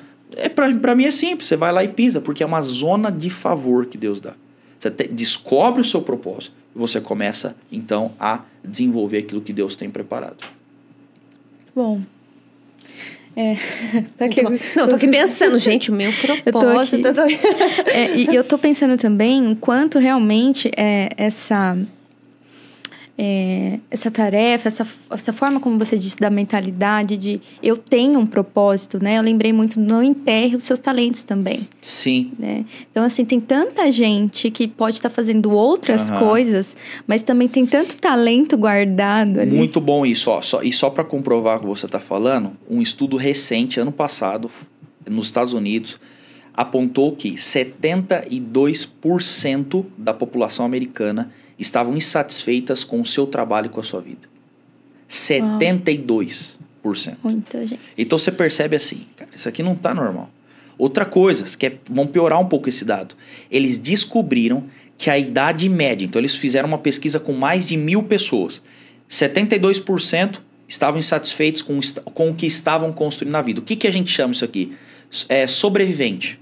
pra mim é simples, você vai lá e pisa, porque é uma zona de favor que Deus dá. Você descobre o seu propósito e você começa, então, a desenvolver aquilo que Deus tem preparado. Bom. Tô aqui pensando, gente, o meu propósito. E eu tô pensando também o quanto realmente essa tarefa, essa forma como você disse da mentalidade de eu tenho um propósito, né? Eu lembrei muito, não enterre os seus talentos também. Sim. Né? Então, assim, tem tanta gente que pode estar fazendo outras coisas, mas também tem tanto talento guardado ali. Muito bom isso. E só para comprovar o que você está falando, um estudo recente, ano passado, nos Estados Unidos, apontou que 72% da população americana estavam insatisfeitas com o seu trabalho e com a sua vida. 72%. Muita gente. Então você percebe assim, cara, isso aqui não tá normal. Outra coisa, vamos piorar um pouco esse dado. Eles descobriram que a idade média, então eles fizeram uma pesquisa com mais de 1.000 pessoas. 72% estavam insatisfeitos com o que estavam construindo na vida. O que a gente chama isso aqui? Sobrevivente.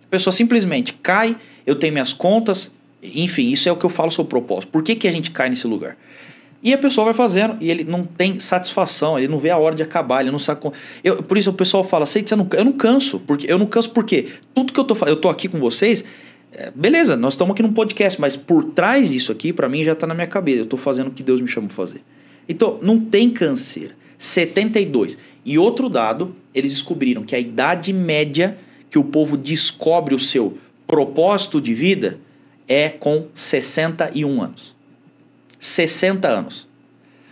A pessoa simplesmente cai, eu tenho minhas contas. Enfim, isso é o que eu falo sobre o propósito. Por que a gente cai nesse lugar? E a pessoa vai fazendo e ele não tem satisfação, ele não vê a hora de acabar, ele não sabe como... Por isso o pessoal fala, eu não canso. Eu não canso porque tudo que eu tô aqui com vocês, beleza, nós estamos aqui num podcast, mas por trás disso aqui, para mim já tá na minha cabeça. Eu tô fazendo o que Deus me chamou a fazer. Então, não tem canseira. 72%. E outro dado, eles descobriram que a idade média que o povo descobre o seu propósito de vida é com 61 anos. 60 anos.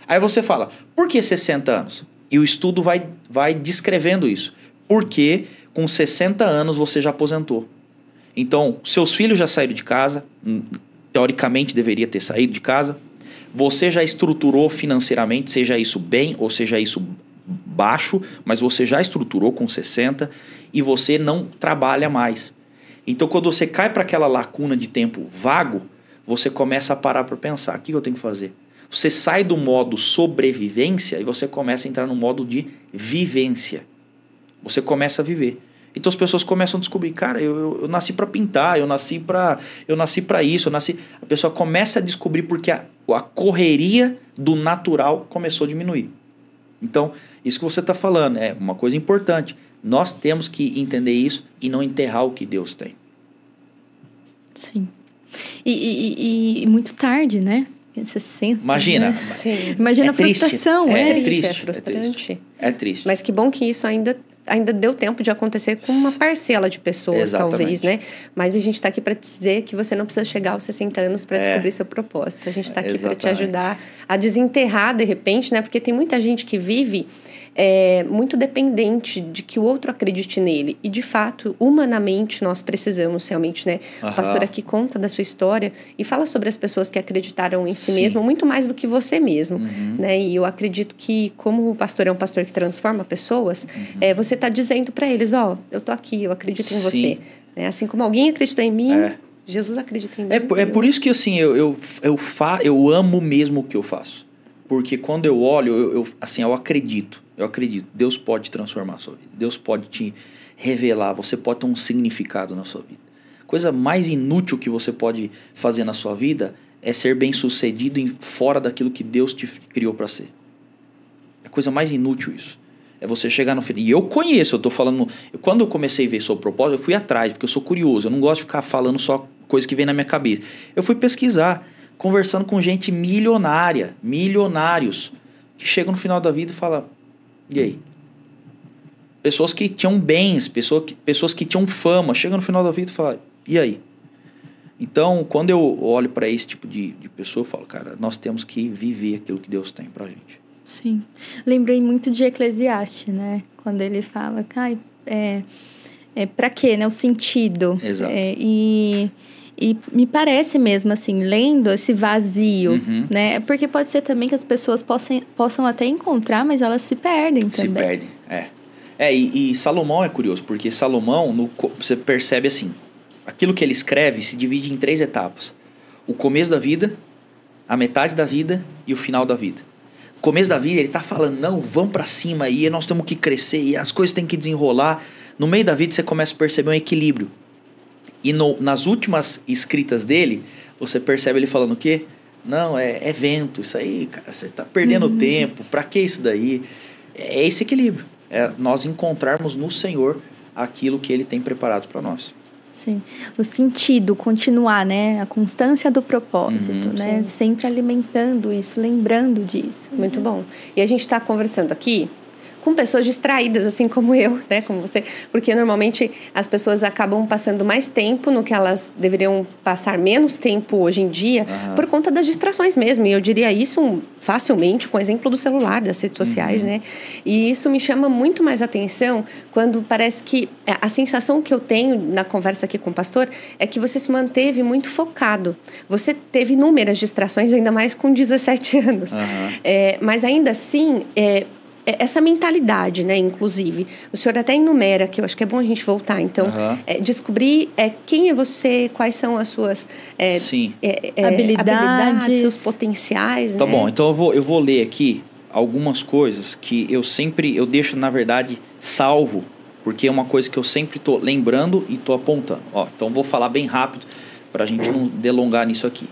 Aí você fala, por que 60 anos? E o estudo vai descrevendo isso. Porque com 60 anos você já aposentou. Então, seus filhos já saíram de casa, teoricamente deveria ter saído de casa. Você já estruturou financeiramente, seja isso bem ou seja isso baixo, mas você já estruturou com 60 e você não trabalha mais. Então, quando você cai para aquela lacuna de tempo vago, você começa a parar para pensar, o que eu tenho que fazer? Você sai do modo sobrevivência e você começa a entrar no modo de vivência. Você começa a viver. Então, as pessoas começam a descobrir, cara, eu nasci para pintar, eu nasci para isso, A pessoa começa a descobrir porque a correria do natural começou a diminuir. Então, isso que você está falando é uma coisa importante. Nós temos que entender isso e não enterrar o que Deus tem. Sim. E muito tarde, né? 60. Imagina. Né? Imagina a frustração. É frustrante. É triste. Mas que bom que isso ainda deu tempo de acontecer com uma parcela de pessoas, exatamente. Talvez, né? Mas a gente está aqui para dizer que você não precisa chegar aos 60 anos para descobrir seu propósito. A gente está aqui para te ajudar a desenterrar, de repente, né? Porque tem muita gente que vive muito dependente de que o outro acredite nele. E, de fato, humanamente, nós precisamos realmente, né? O pastor aqui conta da sua história e fala sobre as pessoas que acreditaram em si mesmo, muito mais do que você mesmo, né? E eu acredito que, como o pastor é um pastor que transforma pessoas, você está dizendo para eles, eu tô aqui, eu acredito em você. Assim como alguém acreditou em mim, Jesus acredita em mim. É por isso que, assim, eu amo mesmo o que eu faço. Porque quando eu olho, eu acredito. Eu acredito. Deus pode transformar a sua vida. Deus pode te revelar. Você pode ter um significado na sua vida. Coisa mais inútil que você pode fazer na sua vida é ser bem-sucedido fora daquilo que Deus te criou para ser. É a coisa mais inútil isso. É você chegar no final. E eu conheço, eu tô falando... Quando eu comecei a ver sobre o propósito, eu fui atrás, porque eu sou curioso. Eu não gosto de ficar falando só coisa que vem na minha cabeça. Eu fui pesquisar, conversando com gente milionários, que chegam no final da vida e falam... E aí? Pessoas que tinham bens, pessoas que tinham fama, chegam no final da vida e falam, e aí? Então, quando eu olho para esse tipo de pessoa, eu falo, cara, nós temos que viver aquilo que Deus tem pra gente. Sim. Lembrei muito de Eclesiastes, né? Quando ele fala, pra quê, né? O sentido. Exato. E me parece mesmo, assim, lendo esse vazio, né? Porque pode ser também que as pessoas possam até encontrar, mas elas se perdem também. Se perdem, E Salomão é curioso, porque Salomão, você percebe assim, aquilo que ele escreve se divide em 3 etapas. O começo da vida, a metade da vida e o final da vida. O começo da vida ele tá falando, não, vamos pra cima aí, nós temos que crescer e as coisas têm que desenrolar. No meio da vida você começa a perceber um equilíbrio. E nas últimas escritas dele, você percebe ele falando o quê? Não, é vento, isso aí, cara, você tá perdendo tempo, pra que isso daí? É esse equilíbrio, é nós encontrarmos no Senhor aquilo que ele tem preparado para nós. Sim, o sentido, continuar, né? A constância do propósito, né? Sim. Sempre alimentando isso, lembrando disso. Muito bom. E a gente está conversando aqui com pessoas distraídas, assim como eu, né, como você, porque normalmente as pessoas acabam passando mais tempo no que elas deveriam passar menos tempo hoje em dia, por conta das distrações mesmo, e eu diria isso facilmente com o exemplo do celular, das redes sociais, né, e isso me chama muito mais atenção quando parece que a sensação que eu tenho na conversa aqui com o pastor é que você se manteve muito focado, você teve inúmeras distrações, ainda mais com 17 anos, mas ainda assim, essa mentalidade, né, inclusive. O senhor até enumera, que eu acho que é bom a gente voltar. Então, descobrir quem é você, quais são as suas habilidades, seus potenciais. Tá, né? Bom, então eu vou ler aqui algumas coisas que eu deixo, na verdade, salvo, porque é uma coisa que eu sempre tô lembrando e tô apontando. Então, vou falar bem rápido para a gente não delongar nisso aqui.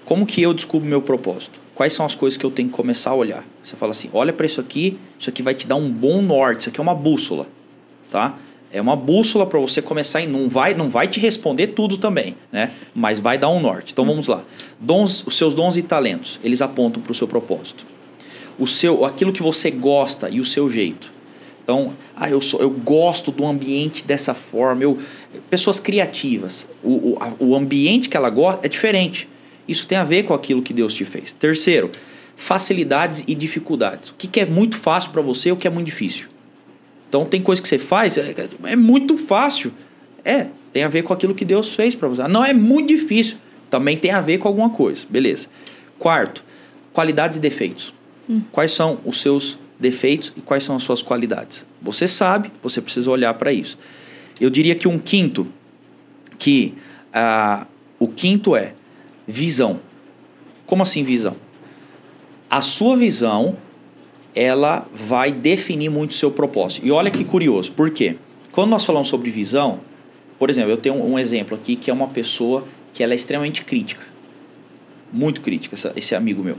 Como que eu descubro meu propósito? Quais são as coisas que eu tenho que começar a olhar? Você fala assim, olha para isso aqui vai te dar um bom norte, isso aqui é uma bússola, tá? É uma bússola para você começar, não vai te responder tudo também, né? Mas vai dar um norte. Então vamos lá. Os seus dons e talentos, eles apontam para o seu propósito. Aquilo que você gosta e o seu jeito. Então, eu gosto do ambiente dessa forma. Pessoas criativas, o ambiente que ela gosta é diferente. Isso tem a ver com aquilo que Deus te fez. Terceiro, facilidades e dificuldades. O que é muito fácil para você e o que é muito difícil. Então, tem coisa que você faz, é muito fácil. Tem a ver com aquilo que Deus fez para você. Não, é muito difícil. Também tem a ver com alguma coisa. Beleza. Quarto, qualidades e defeitos. Quais são os seus defeitos e quais são as suas qualidades? Você sabe, você precisa olhar para isso. Eu diria que o quinto é visão. Como assim visão? A sua visão, ela vai definir muito o seu propósito. E olha que curioso, por quê? Quando nós falamos sobre visão, por exemplo, eu tenho um exemplo aqui que é uma pessoa que ela é extremamente crítica. Muito crítica, esse amigo meu.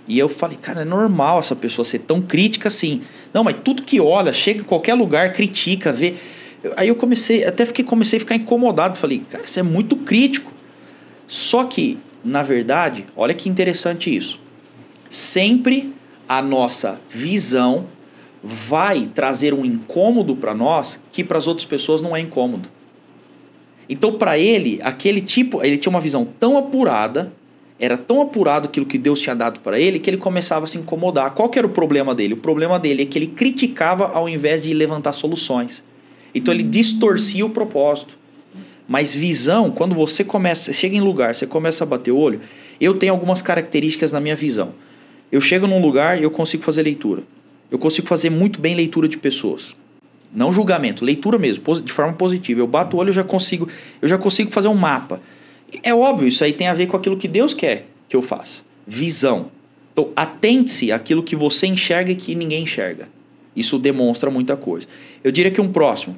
E eu falei, cara, é normal essa pessoa ser tão crítica assim. Não, mas tudo que olha, chega em qualquer lugar, critica, vê. Aí eu comecei a ficar incomodado. Falei, cara, você é muito crítico. Só que, na verdade, olha que interessante isso. Sempre a nossa visão vai trazer um incômodo para nós que para as outras pessoas não é incômodo. Então, para ele tinha uma visão tão apurada, era tão apurado aquilo que Deus tinha dado para ele, que ele começava a se incomodar. Qual que era o problema dele? O problema dele é que ele criticava ao invés de levantar soluções. Então, ele distorcia o propósito. Mas visão, quando você chega em lugar, você começa a bater o olho, eu tenho algumas características na minha visão. Eu chego num lugar e eu consigo fazer leitura. Eu consigo fazer muito bem leitura de pessoas. Não julgamento, leitura mesmo, de forma positiva. Eu bato o olho e eu já consigo fazer um mapa. É óbvio, isso aí tem a ver com aquilo que Deus quer que eu faça. Visão. Então, atente-se àquilo que você enxerga e que ninguém enxerga. Isso demonstra muita coisa. Eu diria que um próximo,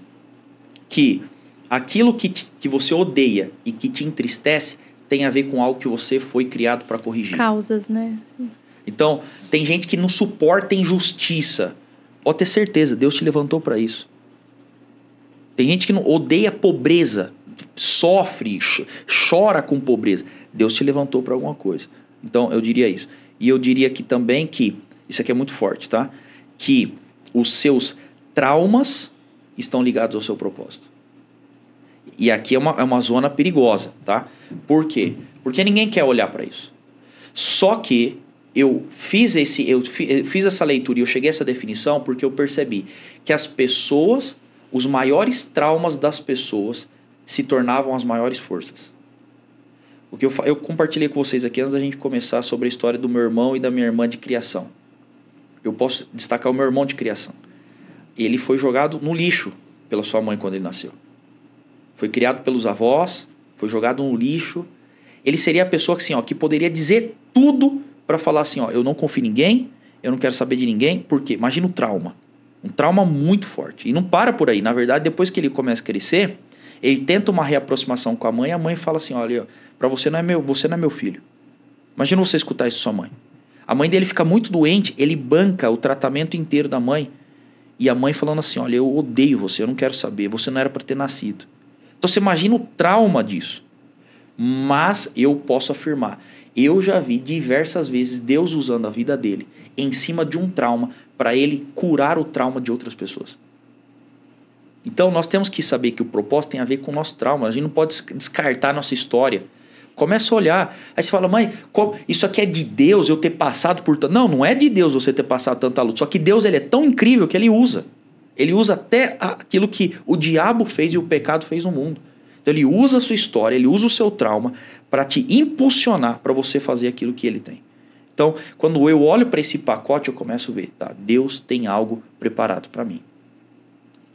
que aquilo que você odeia e que te entristece tem a ver com algo que você foi criado para corrigir. As causas, né? Sim. Então, tem gente que não suporta injustiça. Pode ter certeza, Deus te levantou para isso. Tem gente que não odeia pobreza, sofre, chora com pobreza. Deus te levantou para alguma coisa. Então, eu diria isso. E eu diria que também que, isso aqui é muito forte, tá? Que os seus traumas estão ligados ao seu propósito. E aqui é uma zona perigosa, tá? Por quê? Porque ninguém quer olhar para isso. Só que eu fiz essa leitura e eu cheguei a essa definição porque eu percebi que as pessoas, os maiores traumas das pessoas se tornavam as maiores forças. O que eu compartilhei com vocês aqui antes da gente começar sobre a história do meu irmão e da minha irmã de criação. Eu posso destacar o meu irmão de criação. ele foi jogado no lixo pela sua mãe quando ele nasceu. Foi criado pelos avós, foi jogado no lixo. Ele seria a pessoa que, assim, ó, que poderia dizer tudo para falar assim, ó, eu não confio em ninguém, eu não quero saber de ninguém, porque imagina o trauma. Um trauma muito forte. E não para por aí. Na verdade, depois que ele começa a crescer, ele tenta uma reaproximação com a mãe fala assim, olha, para você não é meu filho. Imagina você escutar isso da sua mãe. A mãe dele fica muito doente, ele banca o tratamento inteiro da mãe. E a mãe falando assim, olha, eu odeio você, eu não quero saber, você não era para ter nascido. Então você imagina o trauma disso. Mas eu posso afirmar, eu já vi diversas vezes Deus usando a vida dele em cima de um trauma para ele curar o trauma de outras pessoas. Então nós temos que saber que o propósito tem a ver com o nosso trauma. A gente não pode descartar a nossa história. Começa a olhar. Aí você fala, mãe, isso aqui é de Deus eu ter passado por tanto... Não é de Deus você ter passado tanta luta. Só que Deus, ele é tão incrível que ele usa. Ele usa até aquilo que o diabo fez e o pecado fez no mundo. Então ele usa a sua história, ele usa o seu trauma para te impulsionar para você fazer aquilo que ele tem. Então, quando eu olho para esse pacote, eu começo a ver, tá, Deus tem algo preparado para mim.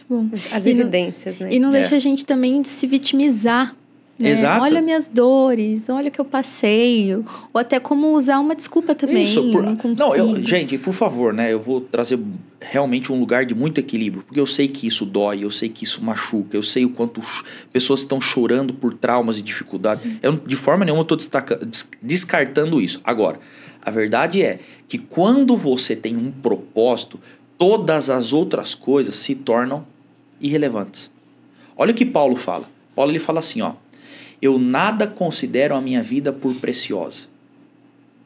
Bom. As evidências, né? E não deixa a gente também se vitimizar. Né? Exato. Olha minhas dores, olha o que eu passei. Ou até como usar uma desculpa também. Não consigo. Gente, por favor, né? Eu vou trazer realmente um lugar de muito equilíbrio. Porque eu sei que isso dói, eu sei que isso machuca. Eu sei o quanto pessoas estão chorando por traumas e dificuldades. Eu, de forma nenhuma, estou descartando isso. Agora, a verdade é que quando você tem um propósito, todas as outras coisas se tornam irrelevantes. Olha o que Paulo fala. Paulo, ele fala assim, ó. Eu nada considero a minha vida por preciosa.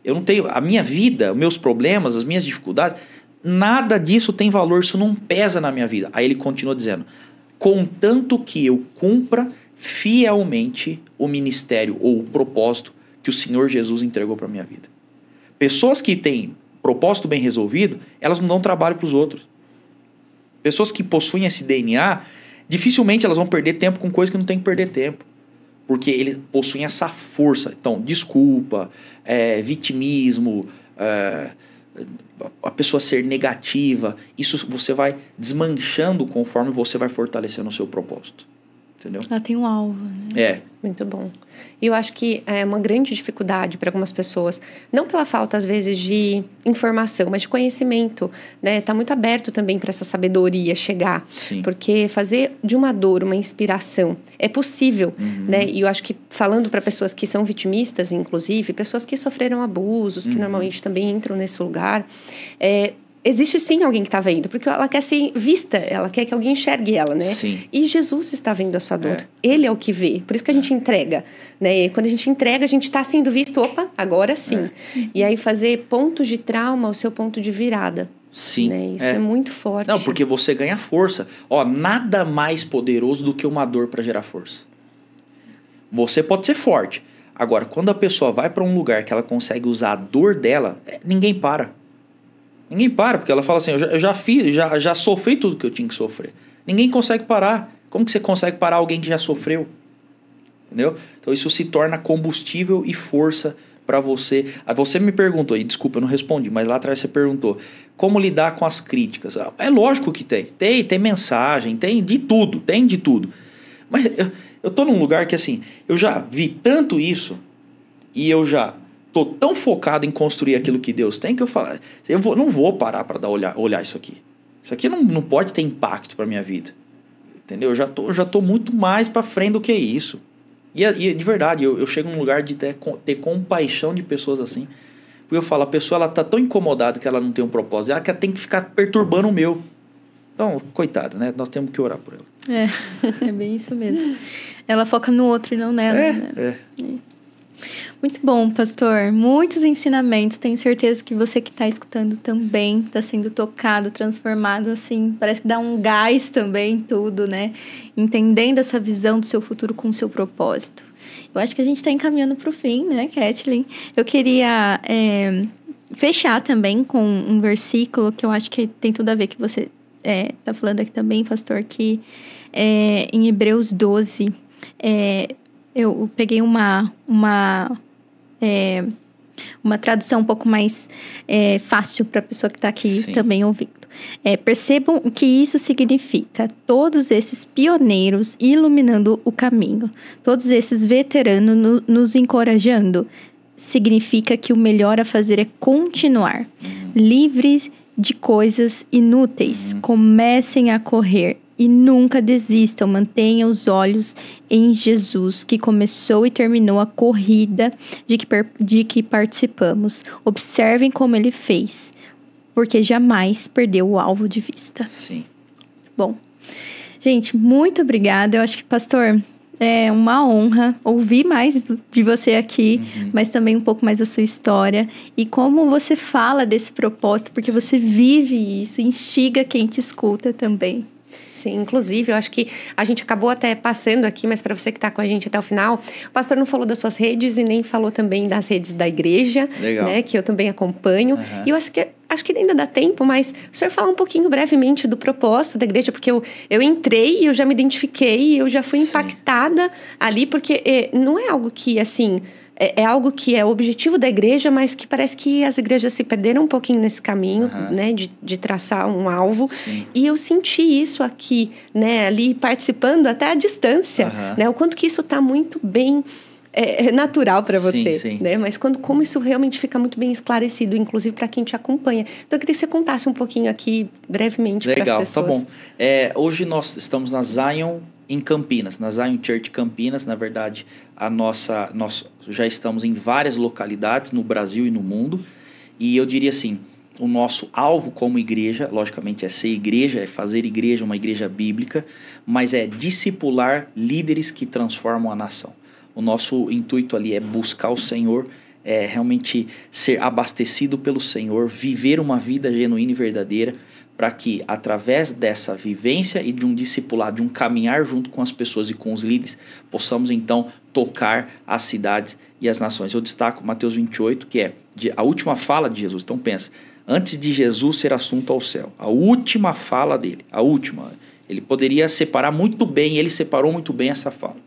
Eu não tenho... A minha vida, meus problemas, as minhas dificuldades, nada disso tem valor, isso não pesa na minha vida. Aí ele continua dizendo, contanto que eu cumpra fielmente o ministério ou o propósito que o Senhor Jesus entregou para a minha vida. Pessoas que têm propósito bem resolvido, elas não dão trabalho para os outros. Pessoas que possuem esse DNA, dificilmente elas vão perder tempo com coisas que não tem que perder tempo. Porque eles possuem essa força. Então, desculpa, vitimismo, a pessoa ser negativa, isso você vai desmanchando conforme você vai fortalecendo o seu propósito. Entendeu? Ela tem um alvo, né? Muito bom. E eu acho que é uma grande dificuldade para algumas pessoas, não pela falta, às vezes, de informação, mas de conhecimento, né? Tá muito aberto também para essa sabedoria chegar. Sim. Porque fazer de uma dor uma inspiração é possível, né? E eu acho que, falando para pessoas que são vitimistas, inclusive, pessoas que sofreram abusos, que normalmente também entram nesse lugar, existe sim alguém que está vendo, porque ela quer ser vista, ela quer que alguém enxergue ela, né? Sim. E Jesus está vendo a sua dor. Ele é o que vê. Por isso que a gente entrega, né? E quando a gente entrega, a gente está sendo visto, opa, agora sim. E aí fazer pontos de trauma o seu ponto de virada. Sim. Né? Isso é muito forte. Não, porque você ganha força. Ó, nada mais poderoso do que uma dor para gerar força. Você pode ser forte. Agora, quando a pessoa vai para um lugar que ela consegue usar a dor dela, ninguém para. Ninguém para, porque ela fala assim, eu já sofri tudo que eu tinha que sofrer. Ninguém consegue parar. Como que você consegue parar alguém que já sofreu? Entendeu? Então isso se torna combustível e força para você. Você me perguntou, e desculpa, eu não respondi, mas lá atrás você perguntou, como lidar com as críticas? É lógico que tem. Tem mensagem, tem de tudo. Mas eu tô num lugar que assim, eu já vi tanto isso e eu já... tô tão focado em construir aquilo que Deus tem que eu falo, não vou parar para olhar isso aqui. Isso aqui não pode ter impacto para minha vida. Entendeu? Eu já tô muito mais para frente do que isso. E de verdade, eu chego num lugar de ter compaixão de pessoas assim. Porque eu falo, a pessoa ela tá tão incomodada que ela não tem um propósito, ela tem que ficar perturbando o meu. Então, coitada, né? Nós temos que orar por ela. É bem isso mesmo. Ela foca no outro e não nela. Né? Muito bom, pastor. Muitos ensinamentos. Tenho certeza que você que está escutando também está sendo tocado, transformado, assim. Parece que dá um gás também, tudo, né? Entendendo essa visão do seu futuro com o seu propósito. Eu acho que a gente está encaminhando para o fim, né, Kathleen? Eu queria fechar também com um versículo que eu acho que tem tudo a ver que você está falando aqui também, pastor, que em Hebreus 12, eu peguei uma Uma tradução um pouco mais fácil para a pessoa que está aqui também ouvindo. Percebam o que isso significa. Todos esses pioneiros iluminando o caminho. Todos esses veteranos nos encorajando. Significa que o melhor a fazer é continuar. Livres de coisas inúteis. Comecem a correr. E nunca desistam, mantenham os olhos em Jesus, que começou e terminou a corrida de que participamos. Observem como ele fez, porque jamais perdeu o alvo de vista. Sim. Bom, gente, muito obrigada. Eu acho que, pastor, é uma honra ouvir mais de você aqui, mas também um pouco mais da sua história e como você fala desse propósito, porque você vive isso, instiga quem te escuta também. Sim, inclusive, eu acho que a gente acabou até passando aqui, mas para você que está com a gente até o final, o pastor não falou das suas redes e nem falou também das redes da igreja, né, que eu também acompanho. E eu acho que ainda dá tempo, mas o senhor fala um pouquinho brevemente do propósito da igreja, porque eu entrei e eu já me identifiquei, eu já fui impactada ali, porque não é algo que, assim... É algo que é o objetivo da igreja, mas que parece que as igrejas se perderam um pouquinho nesse caminho, né? De traçar um alvo. Sim. E eu senti isso aqui, né? Ali participando até à distância, né? O quanto que isso está muito bem... natural para você, sim. né? Mas como isso realmente fica muito bem esclarecido, inclusive para quem te acompanha. Então, eu queria que você contasse um pouquinho aqui, brevemente, para as pessoas. Legal, tá bom. Hoje nós estamos na Zion em Campinas, na Zion Church Campinas. Na verdade, nós já estamos em várias localidades no Brasil e no mundo. E eu diria assim, o nosso alvo como igreja, logicamente é ser igreja, é fazer igreja, uma igreja bíblica, mas é discipular líderes que transformam a nação. O nosso intuito ali é buscar o Senhor, realmente ser abastecido pelo Senhor, viver uma vida genuína e verdadeira, para que através dessa vivência e de um discipulado, de um caminhar junto com as pessoas e com os líderes, possamos então tocar as cidades e as nações. Eu destaco Mateus 28, que é a última fala de Jesus. Então pensa, antes de Jesus ser assunto ao céu, a última fala dele, a última, ele poderia separar muito bem, ele separou muito bem essa fala.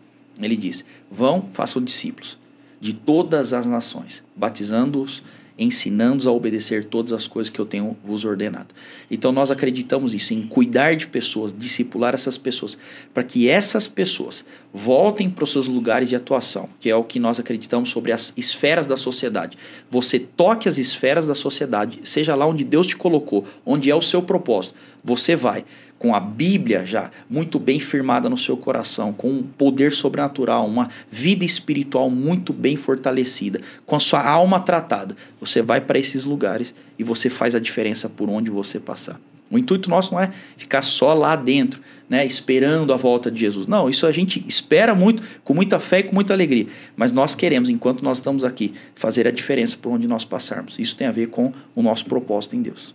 Ele disse, vão, façam discípulos de todas as nações, batizando-os, ensinando-os a obedecer todas as coisas que eu tenho vos ordenado. Então nós acreditamos nisso, em cuidar de pessoas, discipular essas pessoas, para que essas pessoas voltem para os seus lugares de atuação, que é o que nós acreditamos sobre as esferas da sociedade. Você toque as esferas da sociedade, seja lá onde Deus te colocou, onde é o seu propósito, você vai com a Bíblia já muito bem firmada no seu coração, com um poder sobrenatural, uma vida espiritual muito bem fortalecida, com a sua alma tratada, você vai para esses lugares e você faz a diferença por onde você passar. O intuito nosso não é ficar só lá dentro, né, esperando a volta de Jesus. Não, isso a gente espera muito, com muita fé e com muita alegria. Mas nós queremos, enquanto nós estamos aqui, fazer a diferença por onde nós passarmos. Isso tem a ver com o nosso propósito em Deus.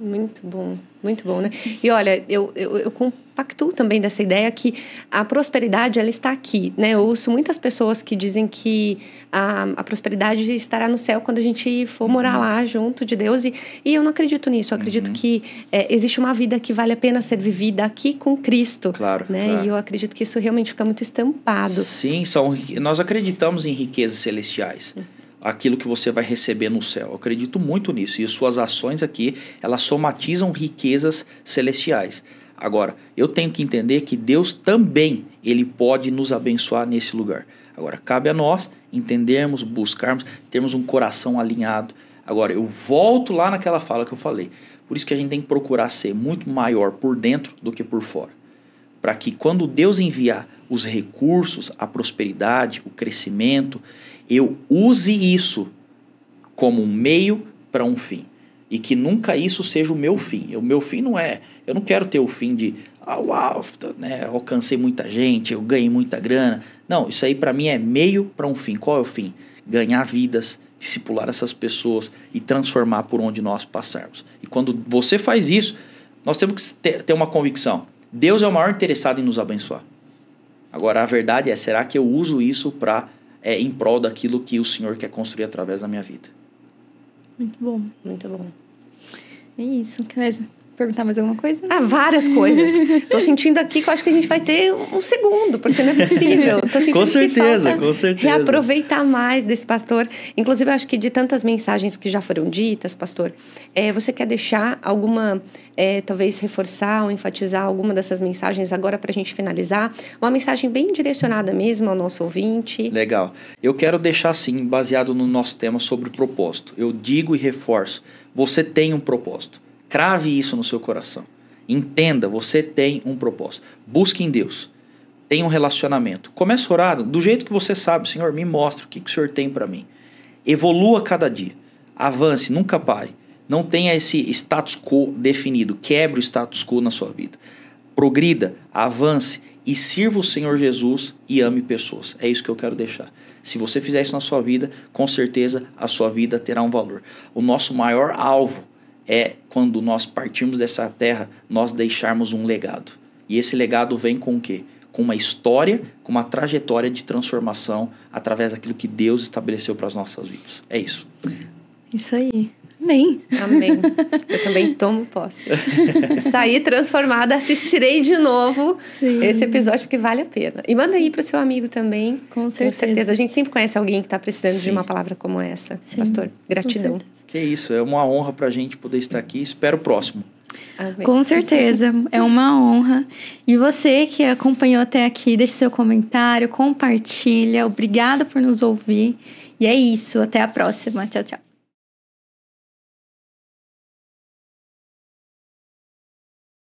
Muito bom. Muito bom, né? E olha, eu compactuo também dessa ideia que a prosperidade, ela está aqui, né? Eu ouço muitas pessoas que dizem que a prosperidade estará no céu quando a gente for morar lá junto de Deus, e eu não acredito nisso. Eu acredito que existe uma vida que vale a pena ser vivida aqui com Cristo. Claro, né? claro. E eu acredito que isso realmente fica muito estampado. Sim, nós acreditamos em riquezas celestiais. Aquilo que você vai receber no céu. Eu acredito muito nisso. E suas ações aqui, elas somatizam riquezas celestiais. Agora, eu tenho que entender que Deus também, Ele pode nos abençoar nesse lugar. Agora, cabe a nós entendermos, buscarmos, termos um coração alinhado. Agora, eu volto lá naquela fala que eu falei. Por isso que a gente tem que procurar ser muito maior por dentro do que por fora. Para que quando Deus enviar os recursos, a prosperidade, o crescimento, eu use isso como um meio para um fim. E que nunca isso seja o meu fim. O meu fim não é... Eu não quero ter o fim de... né, alcancei muita gente, eu ganhei muita grana. Não, isso aí para mim é meio para um fim. Qual é o fim? Ganhar vidas, discipular essas pessoas e transformar por onde nós passarmos. E quando você faz isso, nós temos que ter uma convicção. Deus é o maior interessado em nos abençoar. Agora, a verdade é, será que eu uso isso em prol daquilo que o Senhor quer construir através da minha vida? Muito bom. Muito bom. É isso. Mas Perguntar mais alguma coisa? Várias coisas. Tô sentindo aqui que eu acho que a gente vai ter um segundo, porque não é possível. Tô sentindo com certeza, que falta com certeza. reaproveitar mais desse pastor. Inclusive, eu acho que de tantas mensagens que já foram ditas, pastor, você quer deixar alguma, talvez reforçar ou enfatizar alguma dessas mensagens agora pra gente finalizar? Uma mensagem bem direcionada mesmo ao nosso ouvinte. Legal. Eu quero deixar assim, baseado no nosso tema sobre propósito. Eu digo e reforço, você tem um propósito. Crave isso no seu coração. Entenda, você tem um propósito. Busque em Deus. Tenha um relacionamento. Comece a orar do jeito que você sabe. Senhor, me mostra o que o Senhor tem para mim. Evolua cada dia. Avance, nunca pare. Não tenha esse status quo definido. Quebre o status quo na sua vida. Progrida, avance e sirva o Senhor Jesus e ame pessoas. É isso que eu quero deixar. Se você fizer isso na sua vida, com certeza a sua vida terá um valor. O nosso maior alvo é quando nós partirmos dessa terra, nós deixarmos um legado. E esse legado vem com o quê? Com uma história, com uma trajetória de transformação através daquilo que Deus estabeleceu para as nossas vidas. É isso. Isso aí. Amém. Amém. Eu também tomo posse. Saí transformada, assistirei de novo esse episódio, porque vale a pena. E manda aí pro seu amigo também. Com certeza. A gente sempre conhece alguém que está precisando de uma palavra como essa. Sim. Pastor, gratidão. Que isso, é uma honra pra gente poder estar aqui. Espero o próximo. Amém. Com certeza, é uma honra. E você que acompanhou até aqui, deixe seu comentário, compartilha. Obrigada por nos ouvir. E é isso, até a próxima. Tchau, tchau.